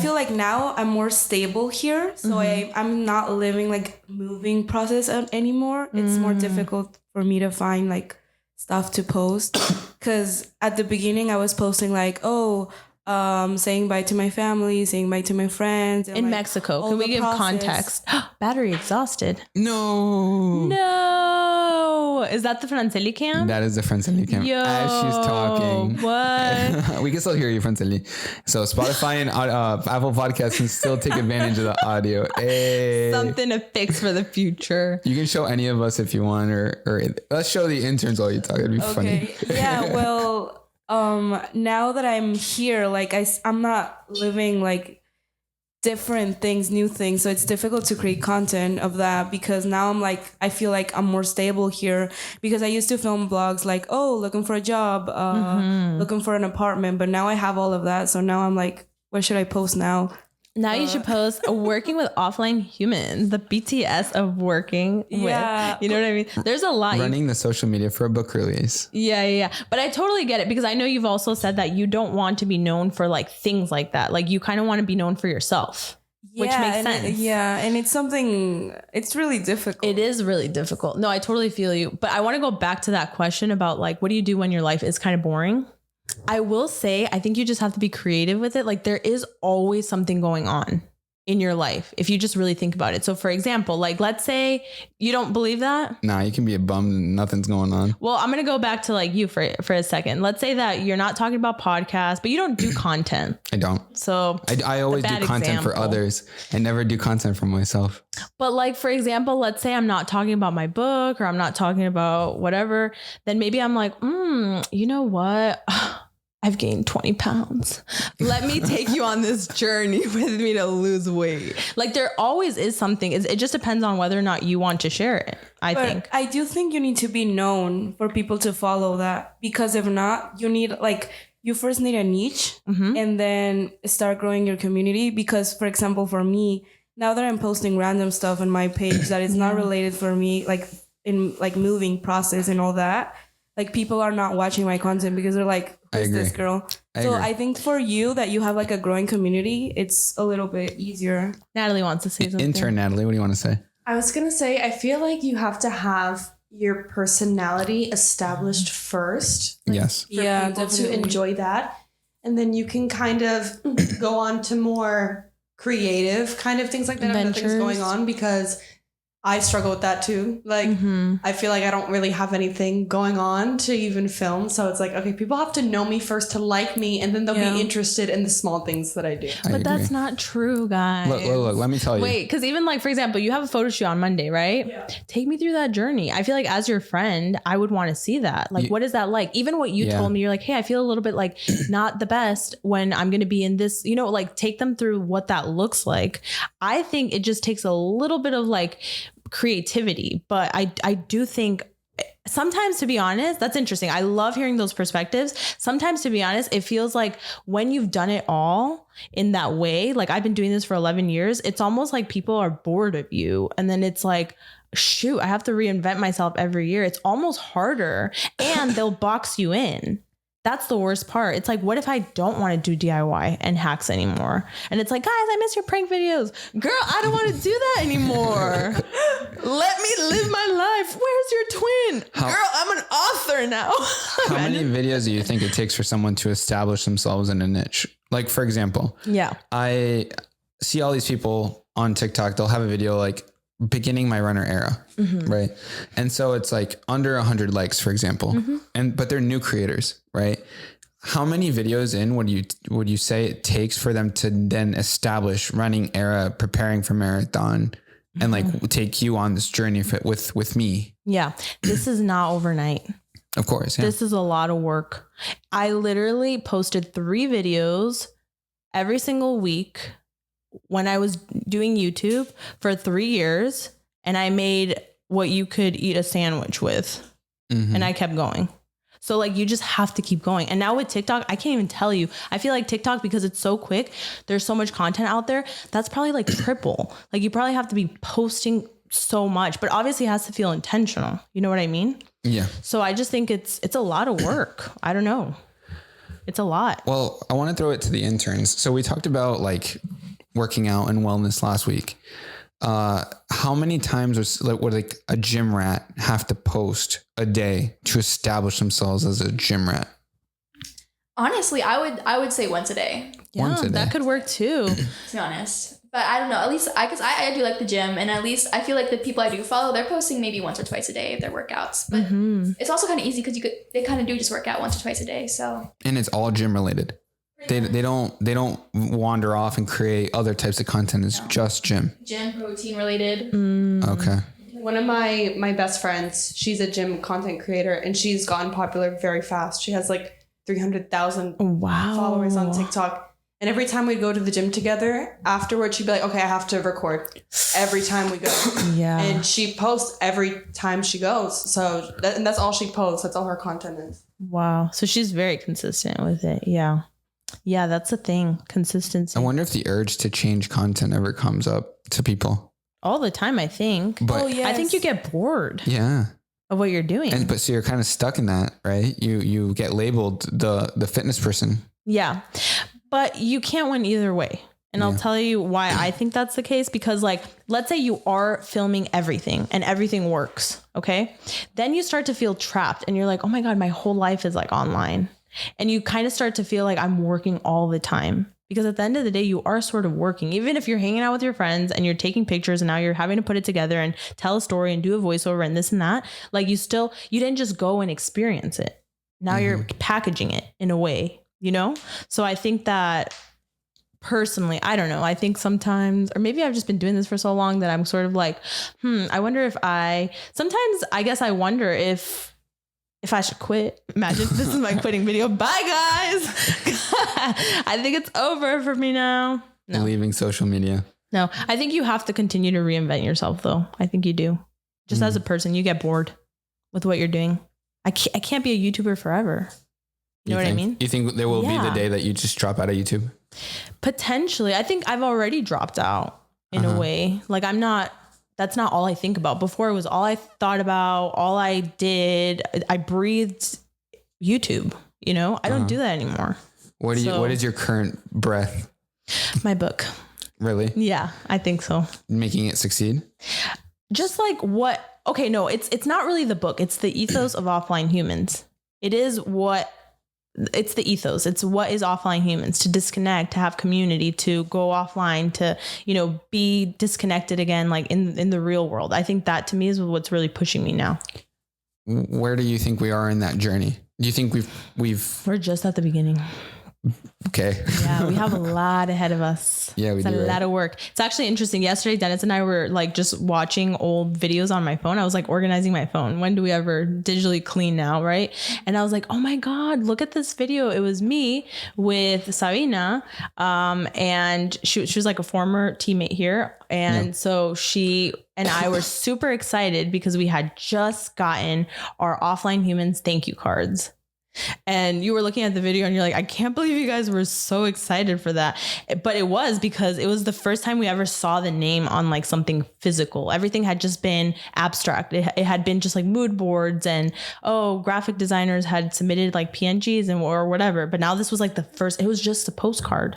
feel like now I'm more stable here. So I'm not living like moving process anymore. It's more difficult for me to find like stuff to post. Because at the beginning I was posting like, saying bye to my family, saying bye to my friends. And, in like, Mexico. Can we give context? Battery exhausted. No. Is that the Franceli cam? That is the Franceli cam. Yo, as she's talking. What? We can still hear you, Franceli. So Spotify and Apple Podcasts can still take advantage of the audio. Hey. Something to fix for the future. You can show any of us if you want, or let's show the interns while you talk. It'd be funny. Yeah, well... now that I'm here, like I'm not living like different things, new things. So it's difficult to create content of that, because now I'm like, I feel like I'm more stable here, because I used to film vlogs like, looking for a job, looking for an apartment. But now I have all of that. So now I'm like, what should I post now? Now you should post working with offline humans, the BTS of working with. You know what I mean? There's a lot. Running the social media for a book release. Yeah. But I totally get it, because I know you've also said that you don't want to be known for like things like that. Like you kind of want to be known for yourself, which makes sense. And it's something, it's really difficult. It is really difficult. No, I totally feel you. But I want to go back to that question about like, what do you do when your life is kind of boring? I will say, I think you just have to be creative with it. Like there is always something going on in your life if you just really think about it. So for example, like let's say you don't believe that. Nah, you can be a bum and nothing's going on. Well, I'm going to go back to like you for a second. Let's say that you're not talking about podcasts, but you don't do content. I don't. So I always do content for others. I never do content for myself. But like, for example, let's say I'm not talking about my book, or I'm not talking about whatever, then maybe I'm like, you know what? I've gained 20 pounds. Let me take you on this journey with me to lose weight. Like there always is something. It just depends on whether or not you want to share it, I think. I do think you need to be known for people to follow that, because if not, you first need a niche and then start growing your community. Because for example, for me, now that I'm posting random stuff on my page that is not related for me, like in like moving process and all that, like people are not watching my content because they're like, who's this girl? I think for you that you have like a growing community, it's a little bit easier. Natalie wants to say something. Intern Natalie, what do you want to say? I was going to say, I feel like you have to have your personality established first. Yes. For people to enjoy that. And then you can kind of go on to more creative kind of things like that. Nothing's going on, because I struggle with that too. Like, I feel like I don't really have anything going on to even film. So it's like, okay, people have to know me first to like me, and then they'll be interested in the small things that I do. But that's not true, guys. Look, let me tell you. Wait, because even like, for example, you have a photo shoot on Monday, right? Yeah. Take me through that journey. I feel like as your friend, I would want to see that. Like, what is that like? Even what you told me, you're like, hey, I feel a little bit like not the best when I'm going to be in this, you know, like take them through what that looks like. I think it just takes a little bit of like creativity, but I do think sometimes, to be honest, that's interesting. I love hearing those perspectives. Sometimes, to be honest, it feels like when you've done it all in that way, like I've been doing this for 11 years, it's almost like people are bored of you. And then it's like, shoot, I have to reinvent myself every year. It's almost harder, and they'll box you in. that's the worst part. It's like, what if I don't want to do DIY and hacks anymore? And it's like, guys, I miss your prank videos. Girl, I don't want to do that anymore. Let me live my life. Where's your twin? Girl, I'm an author now. How many videos do you think it takes for someone to establish themselves in a niche? Like, for example, I see all these people on TikTok. They'll have a video like beginning my runner era. Right. And so it's like under 100 likes, for example, but they're new creators, right? How many videos in would you say it takes for them to then establish running era, preparing for marathon, and like take you on this journey with me? Yeah. This is not overnight. Of course. Yeah. This is a lot of work. I literally posted 3 videos every single week when I was doing YouTube for 3 years, and I made what you could eat a sandwich with, and I kept going. So like, you just have to keep going. And now with TikTok, I can't even tell you, I feel like TikTok, because it's so quick, there's so much content out there. That's probably like triple. Like, you probably have to be posting so much, but obviously it has to feel intentional. You know what I mean? Yeah. So I just think it's a lot of work. I don't know. It's a lot. Well, I want to throw it to the interns. So we talked about like working out and wellness last week. How many times would like a gym rat have to post a day to establish themselves as a gym rat? Honestly, I would say once a day. Yeah, once a day. That could work too. To be honest. But I don't know, at least because I do like the gym, and at least I feel like the people I do follow, they're posting maybe once or twice a day of their workouts. But it's also kind of easy because they kind of do just work out once or twice a day. So, and it's all gym related. They don't wander off and create other types of content. It's just gym protein related. Okay. One of my best friends, she's a gym content creator, and she's gotten popular very fast. She has like 300,000 followers on TikTok. And every time we'd go to the gym together, afterwards, she'd be like, okay, I have to record every time we go. Yeah. And she posts every time she goes. So and that's all she posts. That's all her content is. Wow. So she's very consistent with it. Yeah. Yeah, that's the thing. Consistency. I wonder if the urge to change content ever comes up to people. All the time, I think. But I think you get bored. Yeah. Of what you're doing. But so you're kind of stuck in that, right? You get labeled the fitness person. Yeah. But you can't win either way. And I'll tell you why I think that's the case. Because like, let's say you are filming everything and everything works. Okay. Then you start to feel trapped and you're like, oh my God, my whole life is like online. And you kind of start to feel like I'm working all the time. Because at the end of the day, you are sort of working. Even if you're hanging out with your friends and you're taking pictures and now you're having to put it together and tell a story and do a voiceover and this and that, like you didn't just go and experience it. Now you're packaging it in a way, you know? So I think that personally, I don't know. I think sometimes, or maybe I've just been doing this for so long that I'm sort of like, I wonder if sometimes I guess I wonder if I should quit. Imagine this is my quitting video. Bye guys. I think it's over for me now. No. Leaving social media. No, I think you have to continue to reinvent yourself though. I think you do. Just as a person, you get bored with what you're doing. I can't be a YouTuber forever. You know what I mean? You think there will be the day that you just drop out of YouTube? Potentially. I think I've already dropped out in a way. Like that's not all I think about. Before it was all I thought about, all I did. I breathed YouTube, you know? I don't do that anymore. What is your current breath? My book. Really? Yeah, I think so. Making it succeed? Just like okay, no, it's not really the book. It's the ethos of offline humans. It's the ethos. It's what is offline humans, to disconnect, to have community, to go offline, to, be disconnected again, like in the real world. I think that to me is what's really pushing me now. Where do you think we are in that journey? Do you think we're just at the beginning? Okay. Yeah, we have a lot ahead of us. Yeah, we do. It's a lot of work. It's actually interesting. Yesterday, Dennis and I were like just watching old videos on my phone. I was like organizing my phone. When do we ever digitally clean now, right? And I was like, oh my God, look at this video. It was me with Sabina. And she was like a former teammate here. And so she and I were super excited because we had just gotten our offline humans thank you cards. And you were looking at the video and you're like, I can't believe you guys were so excited for that. But it was because it was the first time we ever saw the name on like something physical. Everything had just been abstract. It had been just like mood boards and, graphic designers had submitted like PNGs and or whatever. But now this was like the first, it was just a postcard,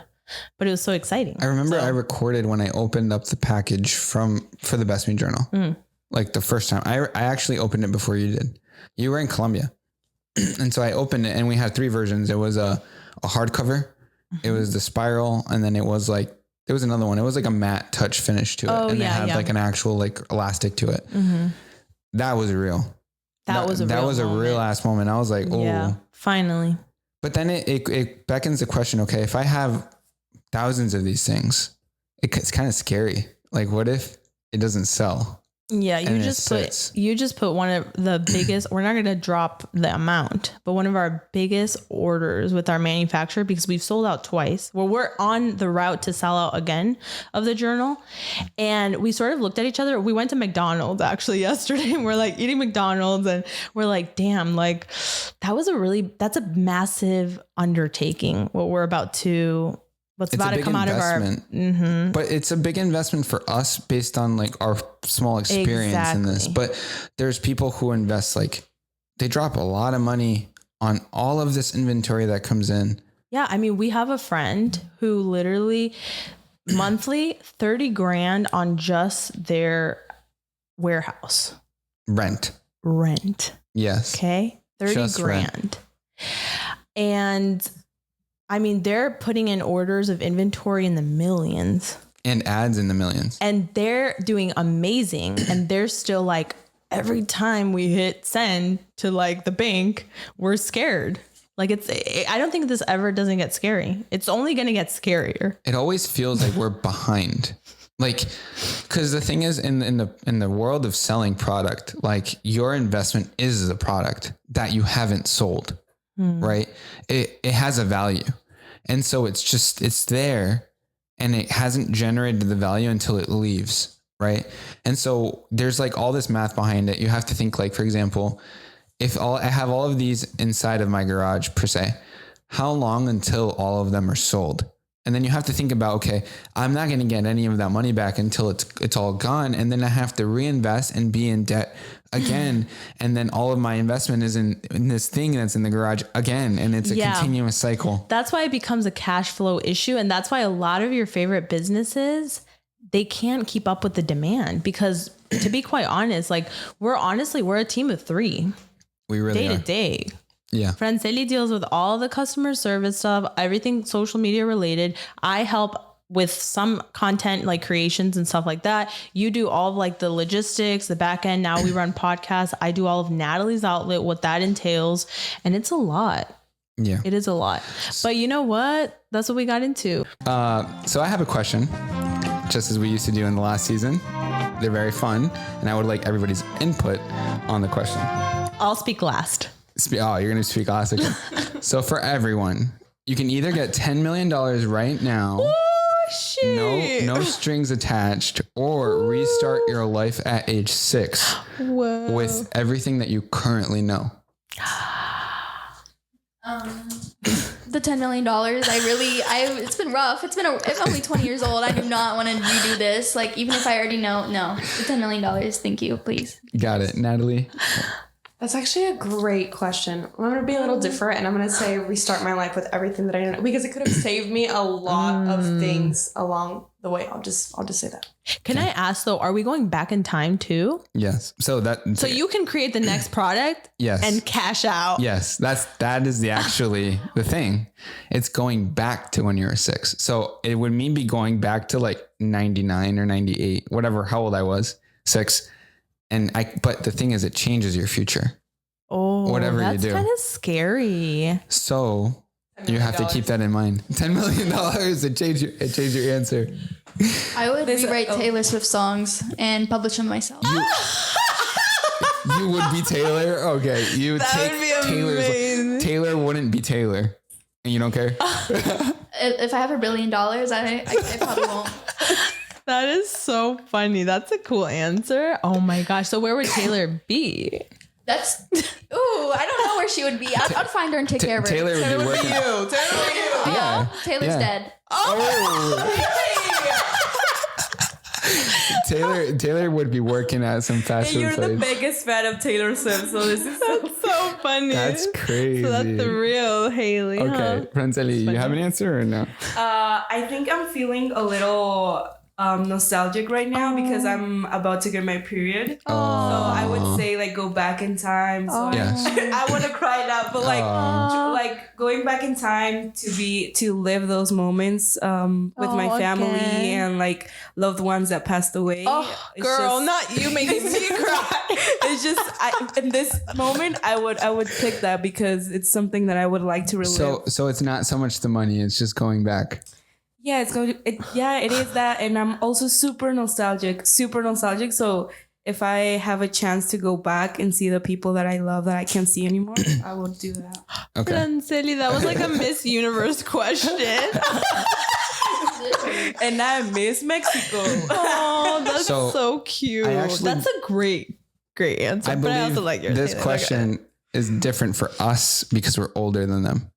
but it was so exciting. I remember I recorded when I opened up the package for the Best Me Journal. Like the first time I actually opened it before you did. You were in Colombia. And so I opened it and we had 3 versions. It was a hardcover. It was the spiral. And then there was another one. It was like a matte touch finish to it. And it had like an actual like elastic to it. That was real. That was a real ass moment. I was like, oh, yeah, finally. But then it beckons the question. Okay. If I have thousands of these things, it's kind of scary. Like what if it doesn't sell? Yeah, you just put one of the biggest, we're not going to drop the amount, but one of our biggest orders with our manufacturer, because we've sold out twice. Well, we're on the route to sell out again of the journal. And we sort of looked at each other. We went to McDonald's actually yesterday and we're like eating McDonald's and we're like, damn, like that's a massive undertaking. What we're about to about to come out of our, but it's a big investment for us based on like our small experience in this. But there's people who invest, like they drop a lot of money on all of this inventory that comes in. Yeah. I mean, we have a friend who literally monthly 30 grand on just their warehouse. Rent. Yes. Okay. 30 just grand. Rent. And I mean, they're putting in orders of inventory in the millions. And ads in the millions. And they're doing amazing. And they're still like, every time we hit send to like the bank, we're scared. Like I don't think this ever doesn't get scary. It's only going to get scarier. It always feels like we're behind. Like, cause the thing is in the world of selling product, like your investment is the product that you haven't sold. Right. It has a value. And so it's there and it hasn't generated the value until it leaves. Right. And so there's like all this math behind it. You have to think like, for example, if I have all of these inside of my garage per se, how long until all of them are sold? And then you have to think about, okay, I'm not going to get any of that money back until it's all gone. And then I have to reinvest and be in debt again. And then all of my investment is in this thing that's in the garage again. And it's a continuous cycle. That's why it becomes a cash flow issue. And that's why a lot of your favorite businesses, they can't keep up with the demand because to be quite honest, like we're a team of 3. We really are. Day to day. Yeah. Franceli deals with all the customer service stuff, everything social media related. I help with some content like creations and stuff like that. You do all of like the logistics, the back end. Now we run podcasts. I do all of Natalie's outlet, what that entails. And it's a lot. Yeah, it is a lot. But you know what? That's what we got into. So I have a question, just as we used to do in the last season. They're very fun. And I would like everybody's input on the question. I'll speak last. Oh, you're going to speak last. Okay. So for everyone, you can either get $10 million right now. Oh, shit. No strings attached, or restart your life at age 6 with everything that you currently know. The $10 million. It's been rough. I'm only 20 years old. I do not want to redo this. Like, even if I already know, no, the $10 million. Thank you, please. Got it. Natalie. That's actually a great question. I'm going to be a little different and I'm going to say restart my life with everything that I know, because it could have saved me a lot of things along the way. I'll just say that. Can I ask though, are we going back in time too? Yes. So you can create the next product and cash out. Yes. That is the thing. It's going back to when you were 6. So it would mean be going back to like 99 or 98, whatever, how old I was, 6. But the thing is, it changes your future. Oh, whatever you do. That's kind of scary. So you have to keep that in mind. $10 million. It changed your answer. I would rewrite Taylor Swift songs and publish them myself. You would be Taylor? Okay. You would take Taylor's. Taylor wouldn't be Taylor. And you don't care? If I have $1 billion, I probably won't. That is so funny. That's a cool answer. Oh my gosh. So where would Taylor be? That's, I don't know where she would be. I'd find her and take care of her. Taylor would be working. Yeah. Taylor's dead. Taylor would be working at some fast food place. You're the biggest fan of Taylor Swift, so this is so funny. That's crazy. So that's the real Haley. Okay, Franceli, you have an answer or no? I think I'm feeling a little nostalgic right now because I'm about to get my period. So I would say like go back in time. So I want to cry now, but like going back in time to live those moments with my family and like loved ones that passed away. Oh, girl, not you making me cry. It's just in this moment I would pick that because it's something that I would like to relive. So it's not so much the money; it's just going back. Yeah, it is that. And I'm also super nostalgic. So if I have a chance to go back and see the people that I love that I can't see anymore, I will do that. Okay. Franceli, that was like a Miss Universe question. And I miss Mexico. Oh, that's so cute. That's a great answer. I believe I also like yours. This question is different for us because we're older than them,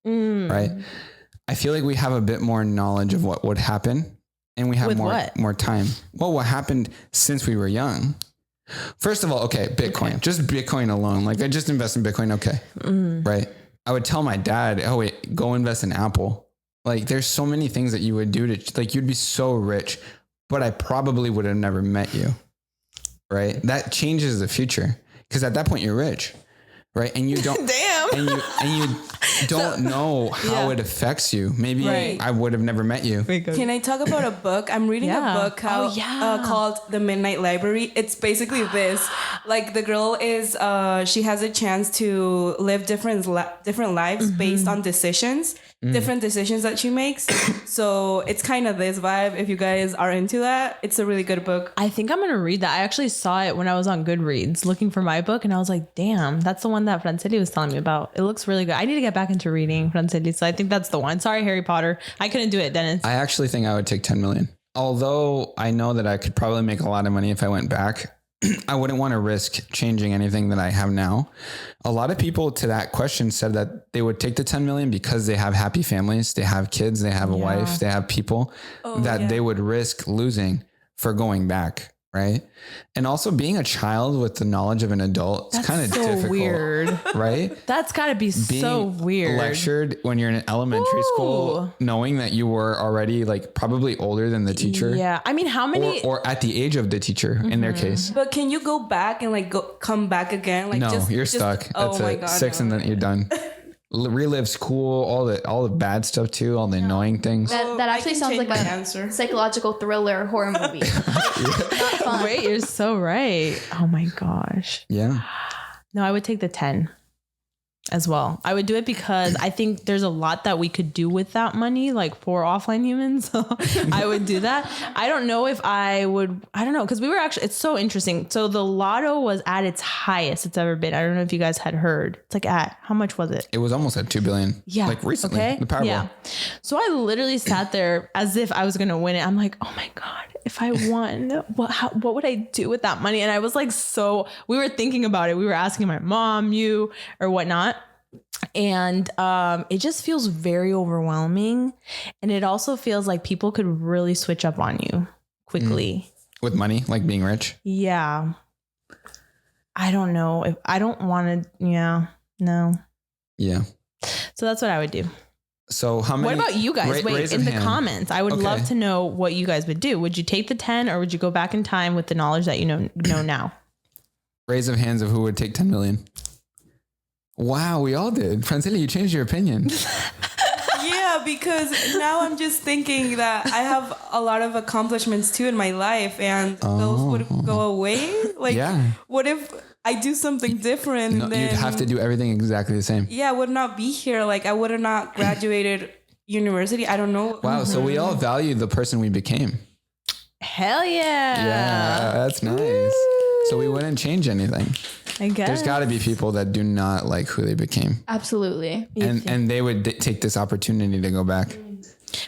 right? I feel like we have a bit more knowledge of what would happen and we have more time. Well, what happened since we were young? First of all, okay, Bitcoin, just Bitcoin alone. Like I just invest in Bitcoin. Okay. Right. I would tell my dad, oh wait, go invest in Apple. Like there's so many things that you would do to like, you'd be so rich, but I probably would have never met you. Right. That changes the future because at that point you're rich. Right. And you don't, and you don't know how it affects you. Maybe I would have never met you. Can I talk about a book? I'm reading a book called The Midnight Library. It's basically this, like the girl is, she has a chance to live different lives based on decisions. Different decisions that she makes. So it's kind of this vibe. If you guys are into that, it's a really good book. I think I'm going to read that. I actually saw it when I was on Goodreads looking for my book. And I was like, damn, that's the one that Franceli was telling me about. It looks really good. I need to get back into reading Franceli. So I think that's the one. Sorry, Harry Potter. I couldn't do it, Dennis. I actually think I would take 10 million. Although I know that I could probably make a lot of money if I went back. I wouldn't want to risk changing anything that I have now. A lot of people to that question said that they would take the 10 million because they have happy families, they have kids, they have a wife, they have people they would risk losing for going back. Right. And also being a child with the knowledge of an adult, it's kind of so difficult. Weird. Right. That's gotta be so weird. Lectured when you're in elementary school, knowing that you were already like probably older than the teacher. Yeah. I mean, how many or at the age of the teacher in their case. But can you go back and like come back again? Like no, you're stuck. That's it. 6 and then you're done. Relive school, all the bad stuff too, all the annoying things. That actually sounds like a psychological thriller horror movie. Not fun. Wait, you're so right. Oh my gosh. Yeah. No, I would take the 10 as well. I would do it because I think there's a lot that we could do with that money, like for offline humans. So I would do that. I don't know if I would, I don't know. Cause we were actually, it's so interesting. So the lotto was at its highest it's ever been. I don't know if you guys had heard. It's like how much was it? It was almost at 2 billion. Yeah. Like recently, the Powerball. Yeah. So I literally sat there as if I was going to win it. I'm like, oh my God, if I won, what would I do with that money? And I was like, we were thinking about it. We were asking my mom, you or whatnot. And it just feels very overwhelming. And it also feels like people could really switch up on you quickly. With money, like being rich? Yeah. I don't know. If I don't want to, no. Yeah. So that's what I would do. So how many? What about you guys? Wait, in the comments, I would love to know what you guys would do. Would you take the 10 or would you go back in time with the knowledge that you know now? Raise of hands of who would take 10 million. Wow, we all did. Franceli, you changed your opinion. Yeah, because now I'm just thinking that I have a lot of accomplishments too in my life and those would go away. Like, what if I do something different? No, then, you'd have to do everything exactly the same. Yeah, I would not be here. Like, I would have not graduated university. I don't know. Wow, so we all value the person we became. Hell yeah. Yeah, that's nice. Woo. So we wouldn't change anything. I guess. There's got to be people that do not like who they became. Absolutely. And they would take this opportunity to go back.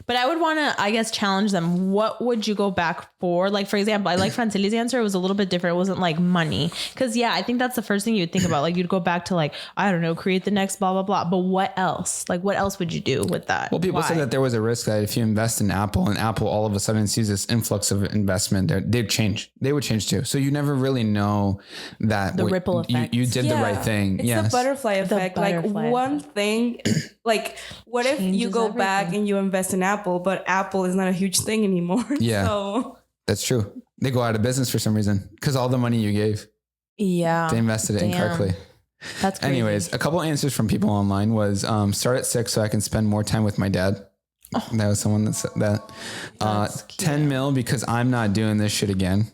But I would want to, I guess, challenge them. What would you go back for? Like, for example, I like Francili's answer. It was a little bit different. It wasn't like money. Because, yeah, I think that's the first thing you'd think about. Like, you'd go back to like, I don't know, create the next blah, blah, blah. But what else? Like, what else would you do with that? Well, people said that there was a risk that if you invest in Apple and Apple all of a sudden sees this influx of investment, they'd change. They would change too. So you never really know that the ripple effect. You did the right thing. It's the butterfly effect. Like one thing, like what if you go back and you invest in Apple, but Apple is not a huge thing anymore. Yeah, so that's true. They go out of business for some reason because all the money you gave. Yeah, they invested it incorrectly. That's crazy. Anyways, a couple answers from people online was start at 6 so I can spend more time with my dad. Oh. That was someone that said that. 10 mil because I'm not doing this shit again.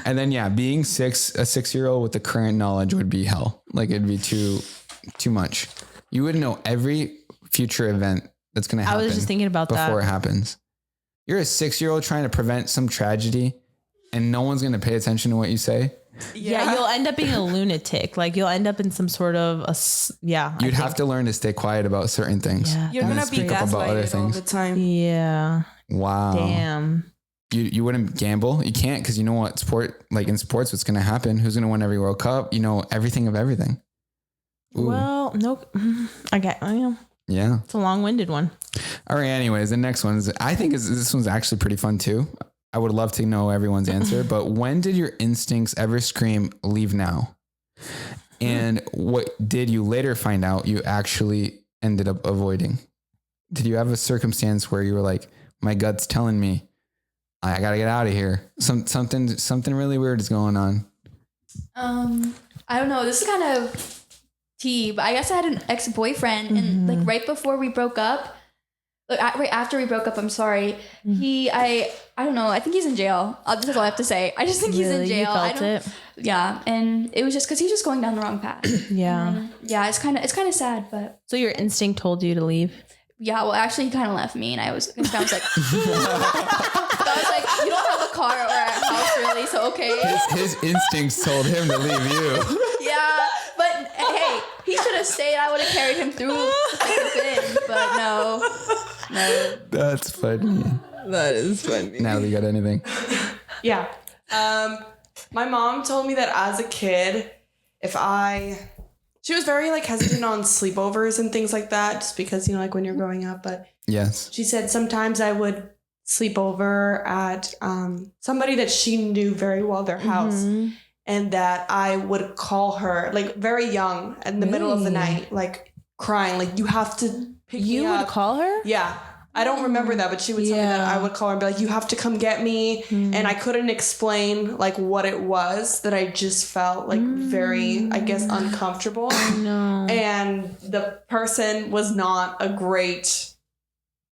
And then being a 6-year-old with the current knowledge would be hell. Like it'd be too much. You wouldn't know every future event that's going to happen. I was just thinking about before that it happens. You're a 6-year-old trying to prevent some tragedy and no one's going to pay attention to what you say. Yeah, you'll end up being a lunatic. Like you'll end up in some sort of You'd have to learn to stay quiet about certain things. Yeah, you're gonna be gaslighted all the time. Yeah. Wow. Damn. You wouldn't gamble. You can't because you know what in sports, what's going to happen? Who's going to win every World Cup? You know everything of everything. Ooh. Well, no. Okay. Yeah. It's a long-winded one. All right. Anyways, the next one this one's actually pretty fun too. I would love to know everyone's answer, but when did your instincts ever scream, leave now? And what did you later find out you actually ended up avoiding? Did you have a circumstance where you were like, my gut's telling me I gotta get out of here? Something really weird is going on. I don't know. This is kind of tea, but I guess I had an ex-boyfriend and like right before we broke up, right after we broke up, I'm sorry. I don't know. I think he's in jail. That's all I have to say. I just think he's in jail. You felt it? Yeah, and it was just because he was just going down the wrong path. Yeah. It's kind of sad, but. So your instinct told you to leave? Yeah. Well, actually, he kind of left me, and I was like, I was like, you don't have a car or a house, really. So okay. His instincts told him to leave you. Yeah, but hey, he should have stayed. I would have carried him through the thing, but no. That's funny. That is funny. Natalie, you got anything? Yeah. My mom told me that as a kid, she was very like hesitant on sleepovers and things like that, just because, like when you're growing up. But yes, she said sometimes I would sleep over at somebody that she knew very well, their house, and that I would call her like very young in the middle of the night, like crying, like you have to pick me up. You would call her? Yeah. I don't remember that, but she would tell me that I would call her and be like, you have to come get me. And I couldn't explain like what it was, that I just felt like very, I guess, uncomfortable. No. And the person was not a great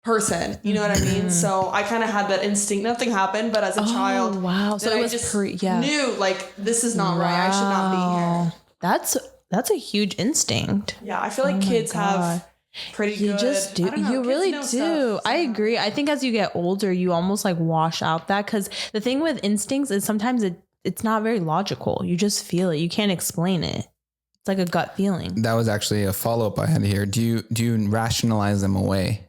person. You know what I mean? So I kind of had that instinct. Nothing happened, but as a child, wow. So it was just knew like, this is not right. I should not be here. That's a huge instinct. Yeah. I feel like kids have pretty good. You just do. You really do. Stuff, so. I agree. I think as you get older, you almost like wash out that, because the thing with instincts is sometimes it's not very logical. You just feel it. You can't explain it. It's like a gut feeling. That was actually a follow-up I had here. Do you rationalize them away?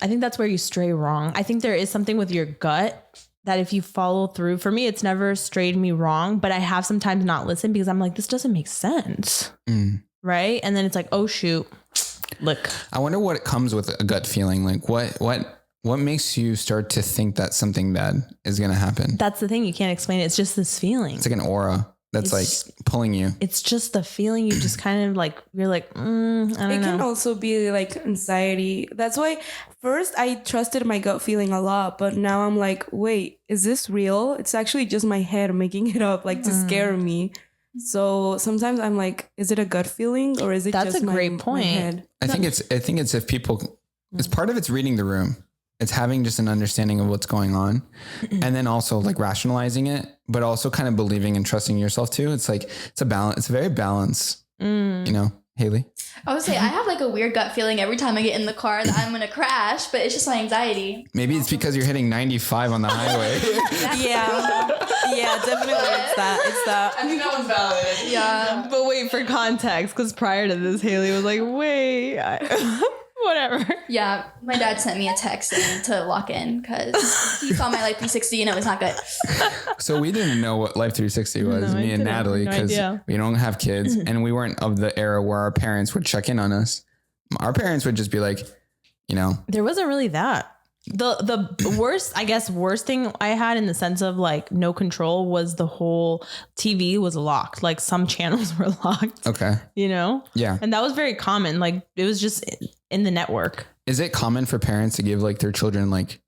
I think that's where you stray wrong. I think there is something with your gut that if you follow through, for me, it's never strayed me wrong, but I have sometimes not listened because I'm like, this doesn't make sense. Right. And then it's like, oh shoot, look. I wonder what comes with a gut feeling. Like what makes you start to think that something bad is going to happen? That's the thing. You can't explain it. It's just this feeling. It's like an aura that's like pulling you. It's just the feeling. You just kind of like, you're like, I don't know. It can also be like anxiety. That's why first I trusted my gut feeling a lot, but now I'm like, wait, is this real? It's actually just my head making it up, like to scare me. So sometimes I'm like, is it a gut feeling or is it That's just a great point. My head? I think it's if people, it's part of it's reading the room. It's having just an understanding of what's going on and then also like rationalizing it, but also kind of believing and trusting yourself too. It's like, it's a balance. It's a very balanced, Haley. I would say I have like a weird gut feeling every time I get in the car that I'm gonna crash, but it's just my anxiety. Maybe it's because you're hitting 95 on the highway. Yeah, definitely. It's that. I think that one's valid. Yeah. But wait, for context, because prior to this, Haley was like, wait, whatever. Yeah, my dad sent me a text saying to lock in because he saw my Life 360 and it was not good. So we didn't know what Life 360 was, me and Natalie, because we don't have kids and we weren't of the era where our parents would check in on us. Our parents would just be like, you know. There wasn't really that. The worst thing I had in the sense of like no control was the whole TV was locked. Like some channels were locked. Okay. You know? Yeah. And that was very common. Like it was just in the network. Is it common for parents to give like their children like,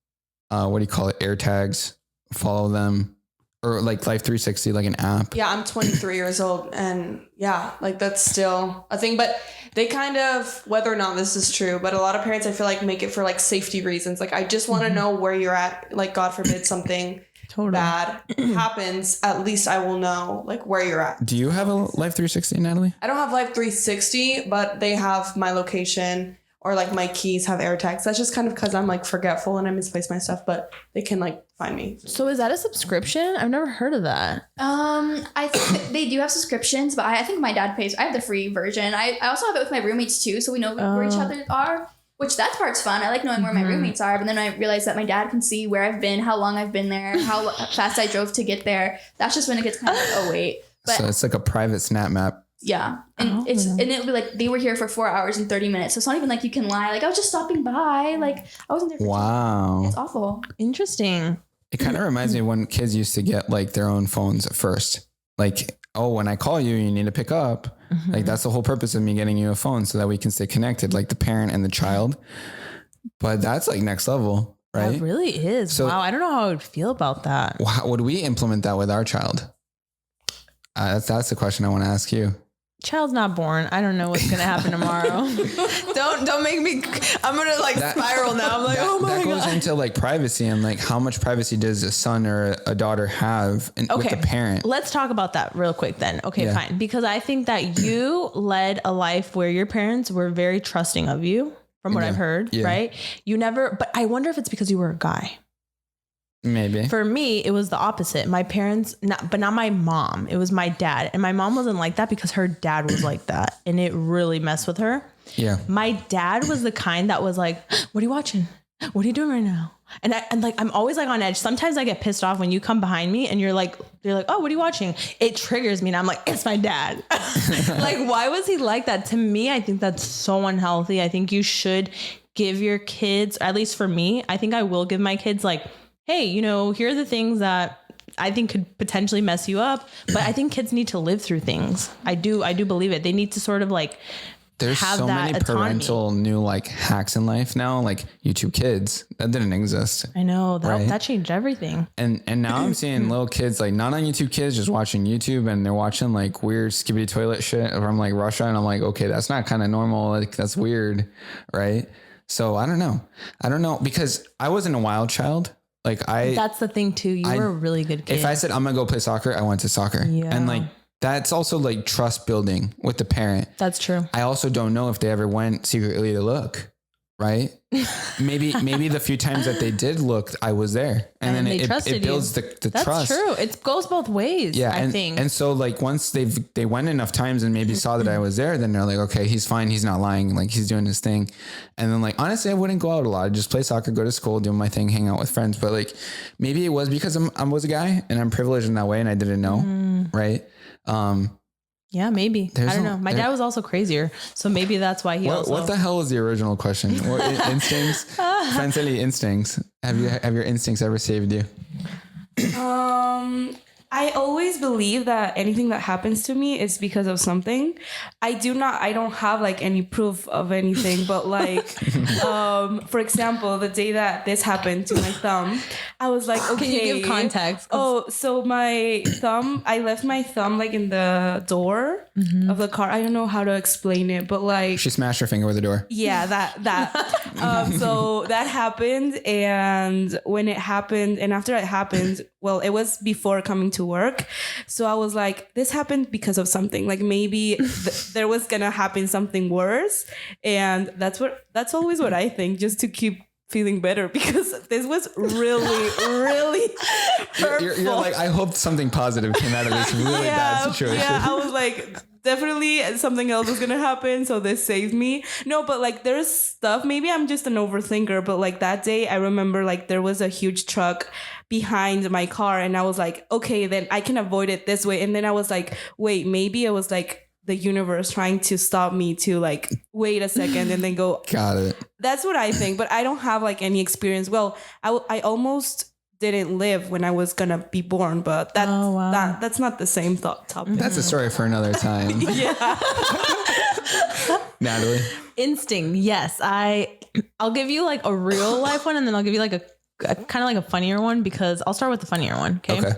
what do you call it? Air tags, follow them, or like Life 360, like an app? Yeah, I'm 23 years old and yeah, like that's still a thing, but they kind of, whether or not this is true, but a lot of parents I feel like make it for like safety reasons. Like I just want to know where you're at. Like God forbid something bad happens, at least I will know like where you're at. Do you have a Life 360, Natalie? I don't have Life 360, but they have my location or like my keys have air tags. That's just kind of because I'm like forgetful and I misplace my stuff, but they can like find me. So is that a subscription? I've never heard of that. I think they do have subscriptions, but I think my dad pays. I have the free version. I also have it with my roommates too, so we know where each other are. Which that part's fun. I like knowing where my roommates are, but then I realized that my dad can see where I've been, how long I've been there, how fast I drove to get there. That's just when it gets kind of like, oh wait. But so it's like a private snap map. yeah, and it'll be like they were here for 4 hours and 30 minutes. So it's not even like you can lie. Like I was just stopping by. Like I wasn't there. For wow, it's awful. Interesting. It kind of reminds me of when kids used to get like their own phones at first. Like, oh, when I call you, you need to pick up. Like that's the whole purpose of me getting you a phone so that we can stay connected, like the parent and the child. But that's like next level, right? That really is. So, wow. I don't know how I would feel about that. How would we implement that with our child? That's the question I want to ask you. Child's not born. I don't know what's gonna happen tomorrow. don't make me. I'm gonna like spiral now. I'm like, oh my god. That goes into like privacy and like how much privacy does a son or a daughter have with the parent? Let's talk about that real quick then. Okay, fine. Because I think that you led a life where your parents were very trusting of you, from what I've heard. Right? You never. But I wonder if it's because you were a guy. Maybe. For me, it was the opposite. My parents, but not my mom. It was my dad. And my mom wasn't like that because her dad was like that. And it really messed with her. Yeah. My dad was the kind that was like, what are you watching? What are you doing right now? And I'm always like on edge. Sometimes I get pissed off when you come behind me and you're like, oh, what are you watching? It triggers me. And I'm like, it's my dad. Like, why was he like that? To me, I think that's so unhealthy. I think you should give your kids, at least for me, I think I will give my kids like, hey, here are the things that I think could potentially mess you up. But I think kids need to live through things. I do believe it. They need to sort of like there's have so that many parental new like hacks in life now, like YouTube Kids. That didn't exist. I know that changed everything. And now I'm seeing little kids like not on YouTube Kids, just watching YouTube, and they're watching like weird skibbity toilet shit from like Russia, and I'm like, okay, that's not kind of normal. Like that's weird, right? So I don't know because I wasn't a wild child. That's the thing too. You were a really good kid. If I said I'm gonna go play soccer, I went to soccer. Yeah. And like that's also like trust building with the parent. That's true. I also don't know if they ever went secretly to look. Right? Maybe the few times that they did look, I was there, and then it builds the That's trust. That's true. It goes both ways. Yeah, I think. And so like once they went enough times and maybe saw that I was there, then they're like, okay, he's fine. He's not lying. Like he's doing his thing. And then like honestly, I wouldn't go out a lot. I'd just play soccer, go to school, do my thing, hang out with friends. But like maybe it was because I was a guy and I'm privileged in that way, and I didn't know. Right? Yeah, maybe. I don't know. My dad was also crazier. So maybe that's why he also... What the hell was the original question? What instincts? Francely, instincts. Have your instincts ever saved you? I always believe that anything that happens to me is because of something. I don't have like any proof of anything, but like, for example, the day that this happened to my thumb, I was like, okay. Can you give context? Oh, so my thumb, I left my thumb like in the door of the car. I don't know how to explain it, but like. She smashed her finger with the door. Yeah, that. So that happened. And when it happened, and after it happened, well, it was before coming to work. So I was like, this happened because of something. Like maybe there was going to happen something worse. And that's always what I think, just to keep feeling better, because this was really, really hurtful. You're like, I hope something positive came out of this really bad situation. Yeah, I was like, definitely something else was gonna happen, so this saved me. No, but like there's stuff, maybe I'm just an overthinker, but like that day I remember like there was a huge truck behind my car, and I was like, okay, then I can avoid it this way. And then I was like, wait, maybe it was like the universe trying to stop me to like wait a second and then go. Got it. That's what I think, but I don't have like any experience. Well, I almost didn't live when I was gonna be born, but that's not the same topic. That's a story for another time. Yeah. Natalie, instinct. Yes, I'll give you like a real life one, and then I'll give you like a kind of like a funnier one, because I'll start with the funnier one. Okay.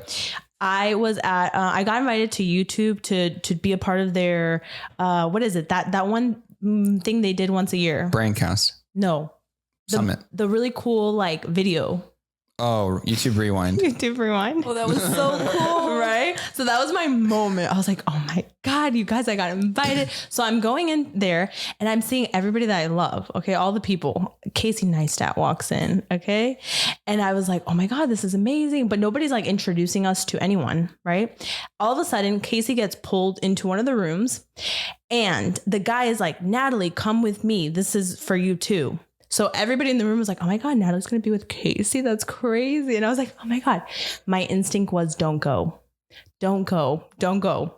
I was at I got invited to YouTube to be a part of their what is it, that one thing they did once a year, Braincast. No, Summit, the really cool like video. Oh, YouTube Rewind. YouTube Rewind. Oh, that was so cool. Right? So that was my moment. I was like, oh my God, you guys, I got invited. So I'm going in there and I'm seeing everybody that I love. Okay. All the people. Casey Neistat walks in. Okay. And I was like, oh my God, this is amazing. But nobody's like introducing us to anyone. Right. All of a sudden, Casey gets pulled into one of the rooms and the guy is like, Natalie, come with me. This is for you too. So everybody in the room was like, oh my God, Natalie's going to be with Casey. That's crazy. And I was like, oh my God. My instinct was don't go. Don't go. Don't go.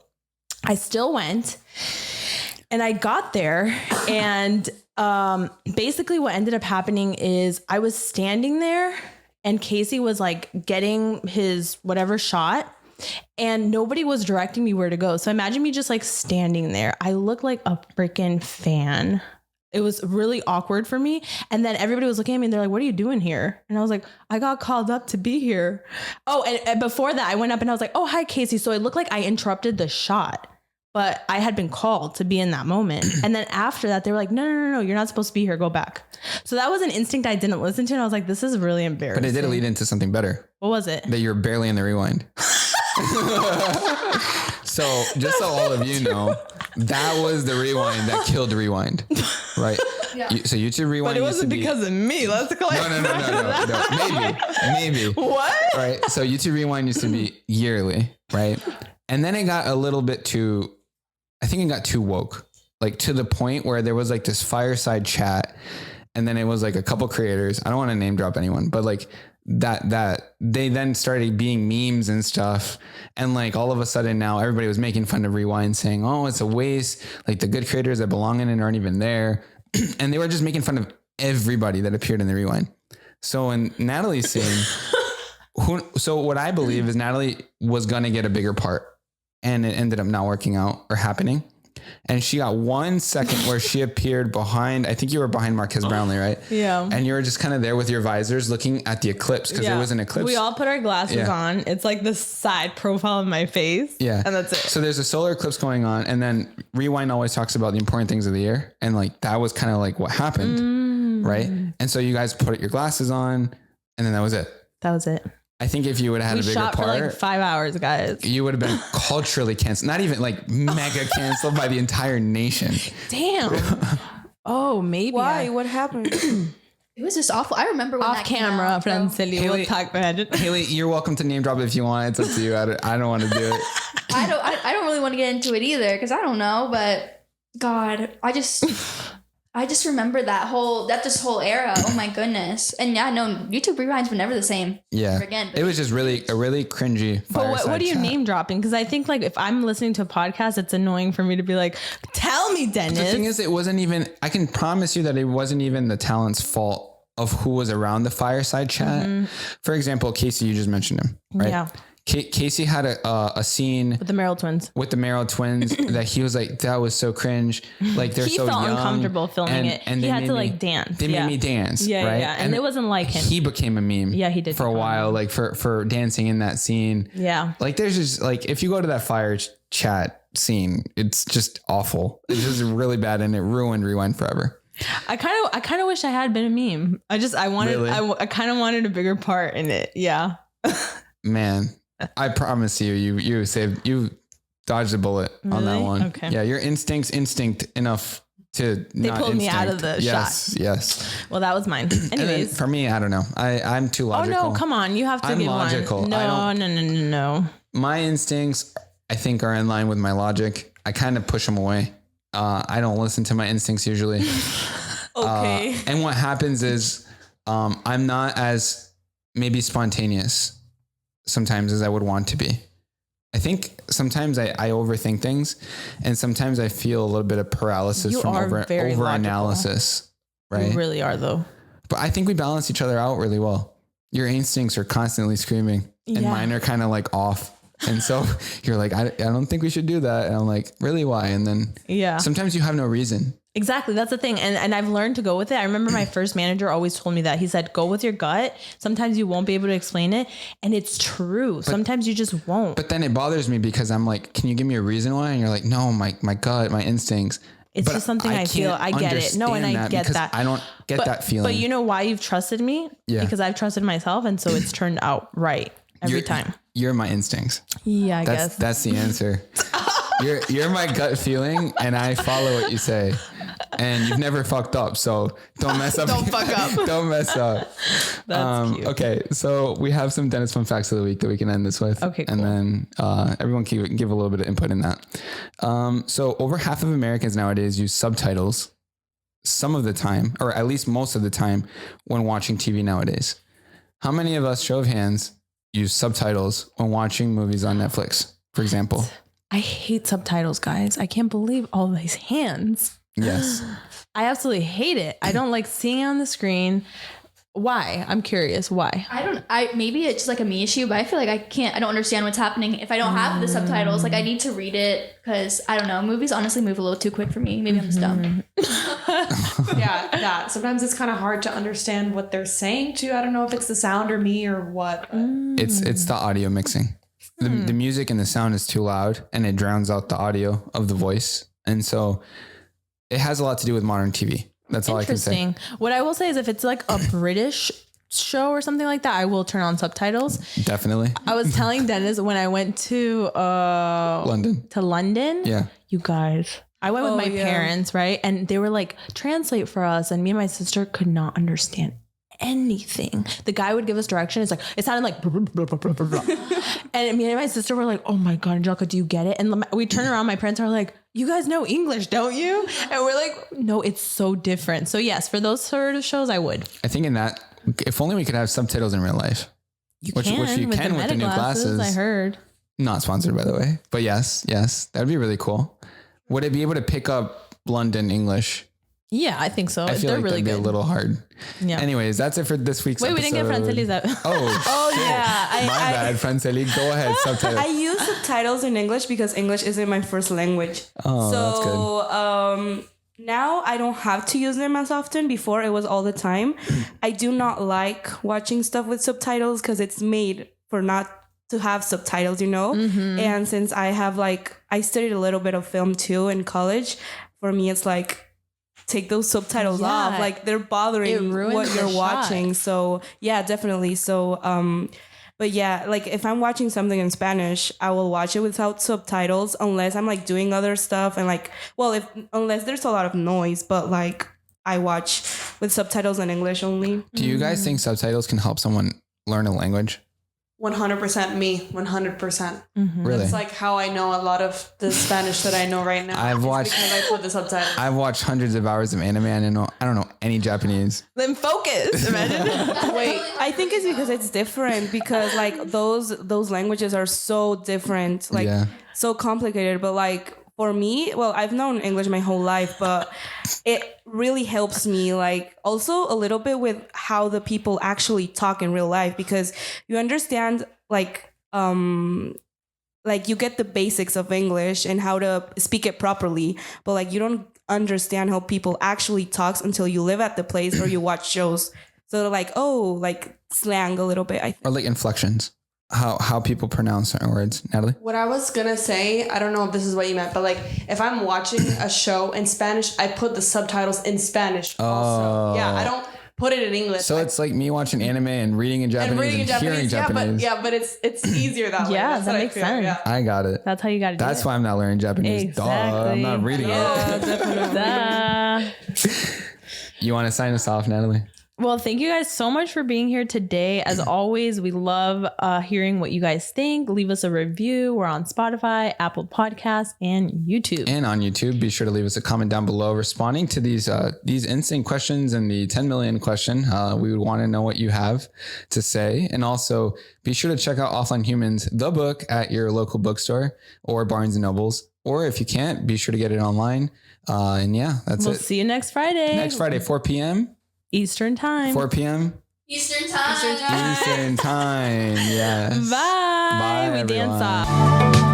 I still went and I got there, and basically what ended up happening is I was standing there and Casey was like getting his whatever shot, and nobody was directing me where to go. So imagine me just like standing there. I look like a freaking fan. It was really awkward for me. And then everybody was looking at me and they're like, what are you doing here? And I was like, I got called up to be here. Oh, and before that I went up and I was like, oh, hi, Casey. So it looked like I interrupted the shot, but I had been called to be in that moment. And then after that, they were like, no, you're not supposed to be here. Go back. So that was an instinct I didn't listen to. And I was like, this is really embarrassing. But it did lead into something better. What was it? That you're barely in the rewind. So just so all of you know, that was the rewind that killed rewind, right? Yeah. So YouTube Rewind. But it wasn't because of me. Let's clarify. No. Maybe. What? Right. So YouTube Rewind used to be yearly, right? And then it got a little bit too, I think it got too woke, like to the point where there was like this fireside chat, and then it was like a couple creators. I don't want to name drop anyone, but like that they then started being memes and stuff. And like all of a sudden now everybody was making fun of Rewind, saying, oh, it's a waste. Like the good creators that belong in it aren't even there. And they were just making fun of everybody that appeared in the Rewind. So in Natalie's scene, so what I believe is Natalie was going to get a bigger part, and it ended up not working out or happening. And she got 1 second where she appeared behind, I think you were behind Marquez Brownlee, right? Yeah. And you were just kind of there with your visors looking at the eclipse, because it was an eclipse. We all put our glasses on. It's like the side profile of my face. Yeah. And that's it. So there's a solar eclipse going on. And then Rewind always talks about the important things of the year. And like, that was kind of like what happened. Right. And so you guys put your glasses on, and then that was it. That was it. I think if you would have had a bigger part, for like 5 hours, guys, you would have been culturally canceled. Not even like mega canceled by the entire nation. Damn. Oh, maybe. Why? What happened? It was just awful. I remember when Off that came camera, out, bro. Franceli. We'll talk about it. Haley, you're welcome to name drop if you want. It's up to you. I don't want to do it. I don't really want to get into it either, because I don't know, but God, I just remember this whole era. Oh my goodness. And yeah, no, YouTube Rewinds were never the same. Yeah. Again, it was just really cringy. But what are you name dropping? Because I think like if I'm listening to a podcast, it's annoying for me to be like, tell me, Dennis. The thing is, it wasn't even, I can promise you that it wasn't even the talent's fault of who was around the fireside chat. Mm-hmm. For example, Casey, you just mentioned him, right? Yeah. Casey had a scene with the Merrill twins. That he was like, that was so cringe. Like they're so young. He felt uncomfortable filming it. And he had to like dance. They made me dance. Yeah, right? Yeah. And it wasn't like him. He became a meme. Yeah, he did. For a while, like for dancing in that scene. Yeah. Like there's just like, if you go to that fire chat scene, it's just awful. It's just really bad, and it ruined Rewind forever. I kind of wish I had been a meme. I kind of wanted a bigger part in it. Yeah. Man, I promise you dodged a bullet on that one. Okay. Yeah, your instinct enough to they pulled me out of the shot. Yes. Well, that was mine. Anyways, for me, I don't know. I'm too logical. Oh no, come on, you have to I'm give logical. one. No. My instincts, I think, are in line with my logic. I kind of push them away. I don't listen to my instincts usually. Okay. And what happens is, I'm not as maybe spontaneous sometimes as I would want to be. I think sometimes I overthink things, and sometimes I feel a little bit of paralysis from over analysis. Right? You really are, though. But I think we balance each other out really well. Your instincts are constantly screaming, and mine are kind of like off. And so you're like, I don't think we should do that. And I'm like, really, why? And then sometimes you have no reason. Exactly. That's the thing. And I've learned to go with it. I remember my first manager always told me that. He said, go with your gut. Sometimes you won't be able to explain it. And it's true. Sometimes you just won't. But then it bothers me because I'm like, can you give me a reason why? And you're like, no, my gut, my instincts. It's just something I feel. I get it. No, and I get that. I don't get that feeling. But you know why you've trusted me? Yeah. Because I've trusted myself. And so it's turned out right every time. You're my instincts. Yeah, I guess. That's the answer. You're my gut feeling, and I follow what you say. And you've never fucked up, so don't mess up. Don't fuck up. Don't mess up. That's cute. Okay, so we have some Dennis fun facts of the week that we can end this with. Okay, cool. And then everyone can give a little bit of input in that. So over half of Americans nowadays use subtitles some of the time, or at least most of the time, when watching TV nowadays. How many of us, show of hands, use subtitles when watching movies on Netflix, for example? I hate subtitles, guys. I can't believe all these hands. Yes. I absolutely hate it. I don't like seeing it on the screen. Why? I'm curious. Why? Maybe it's just like a me issue, but I feel like I don't understand what's happening if I don't have the subtitles. Like I need to read it because I don't know. Movies honestly move a little too quick for me. Maybe I'm just dumb. Yeah. Sometimes it's kind of hard to understand what they're saying too. I don't know if it's the sound or me or what. It's the audio mixing. The music and the sound is too loud and it drowns out the audio of the voice. And so it has a lot to do with modern TV. That's all I can say. Interesting. What I will say is if it's like a British show or something like that, I will turn on subtitles. Definitely. I was telling Dennis when I went to London. Yeah. You guys, I went with my parents, right? And they were like, translate for us. And me and my sister could not understand anything. The guy would give us direction. It's like, it sounded like, blah, blah, blah, blah. And me and my sister were like, oh my God, Angelica, do you get it? And we turn around, my parents are like, you guys know English, don't you? And we're like, no, it's so different. So yes, for those sort of shows, I would. I think in that, if only we could have subtitles in real life. Which you can with the new glasses. I heard. Not sponsored, by the way. But yes, that'd be really cool. Would it be able to pick up London English? Yeah, I think so. I feel like really that'd be good. a little hard. Yeah. Anyways, that's it for this week's episode. We didn't get Franceli's out. Oh yeah. My bad, Franceli. Go ahead, subtitles. I use subtitles in English because English isn't my first language. Oh, that's good. Now I don't have to use them as often. Before it was all the time. I do not like watching stuff with subtitles because it's made for not to have subtitles, you know? Mm-hmm. And since I studied a little bit of film too in college, for me it's like, take those subtitles off. Like they're bothering what you're watching. So yeah, definitely. So, but yeah, like if I'm watching something in Spanish, I will watch it without subtitles unless I'm like doing other stuff and like, unless there's a lot of noise, but like I watch with subtitles in English only. Do you guys think subtitles can help someone learn a language? 100% me, 100%. Mm-hmm. Really? That's like how I know a lot of the Spanish that I know right now. Because I put the subtitles. I've watched hundreds of hours of anime and I don't know any Japanese. Then focus. Imagine. Wait, I think it's because it's different because like those languages are so different, like so complicated. But like for me, well, I've known English my whole life, but it really helps me like also a little bit with how the people actually talk in real life because you understand like you get the basics of English and how to speak it properly, but like you don't understand how people actually talks until you live at the place or you watch shows. So like, like slang a little bit, I think. Or like inflections. How people pronounce certain words. Natalie? What I was gonna say, I don't know if this is what you meant, but like if I'm watching a show in Spanish, I put the subtitles in Spanish also. Yeah, I don't put it in English. So it's like me watching anime and reading in Japanese and hearing Japanese. But it's easier that way. Yeah, that makes sense. Yeah. I got it. That's how you got to do it. That's why I'm not learning Japanese. Exactly. Duh, I'm not reading it. You want to sign us off, Natalie? Well, thank you guys so much for being here today. As always, we love hearing what you guys think. Leave us a review. We're on Spotify, Apple Podcasts, and YouTube. And on YouTube, be sure to leave us a comment down below responding to these insane questions and the 10 million question. We would want to know what you have to say. And also be sure to check out Offline Humans, the book, at your local bookstore or Barnes and Nobles. Or if you can't, be sure to get it online. And yeah, that's it. We'll see you next Friday. Next Friday, 4 p.m. Eastern time. 4 p.m. Eastern time. Eastern time. Yes. Bye. Bye, We everyone. dance off.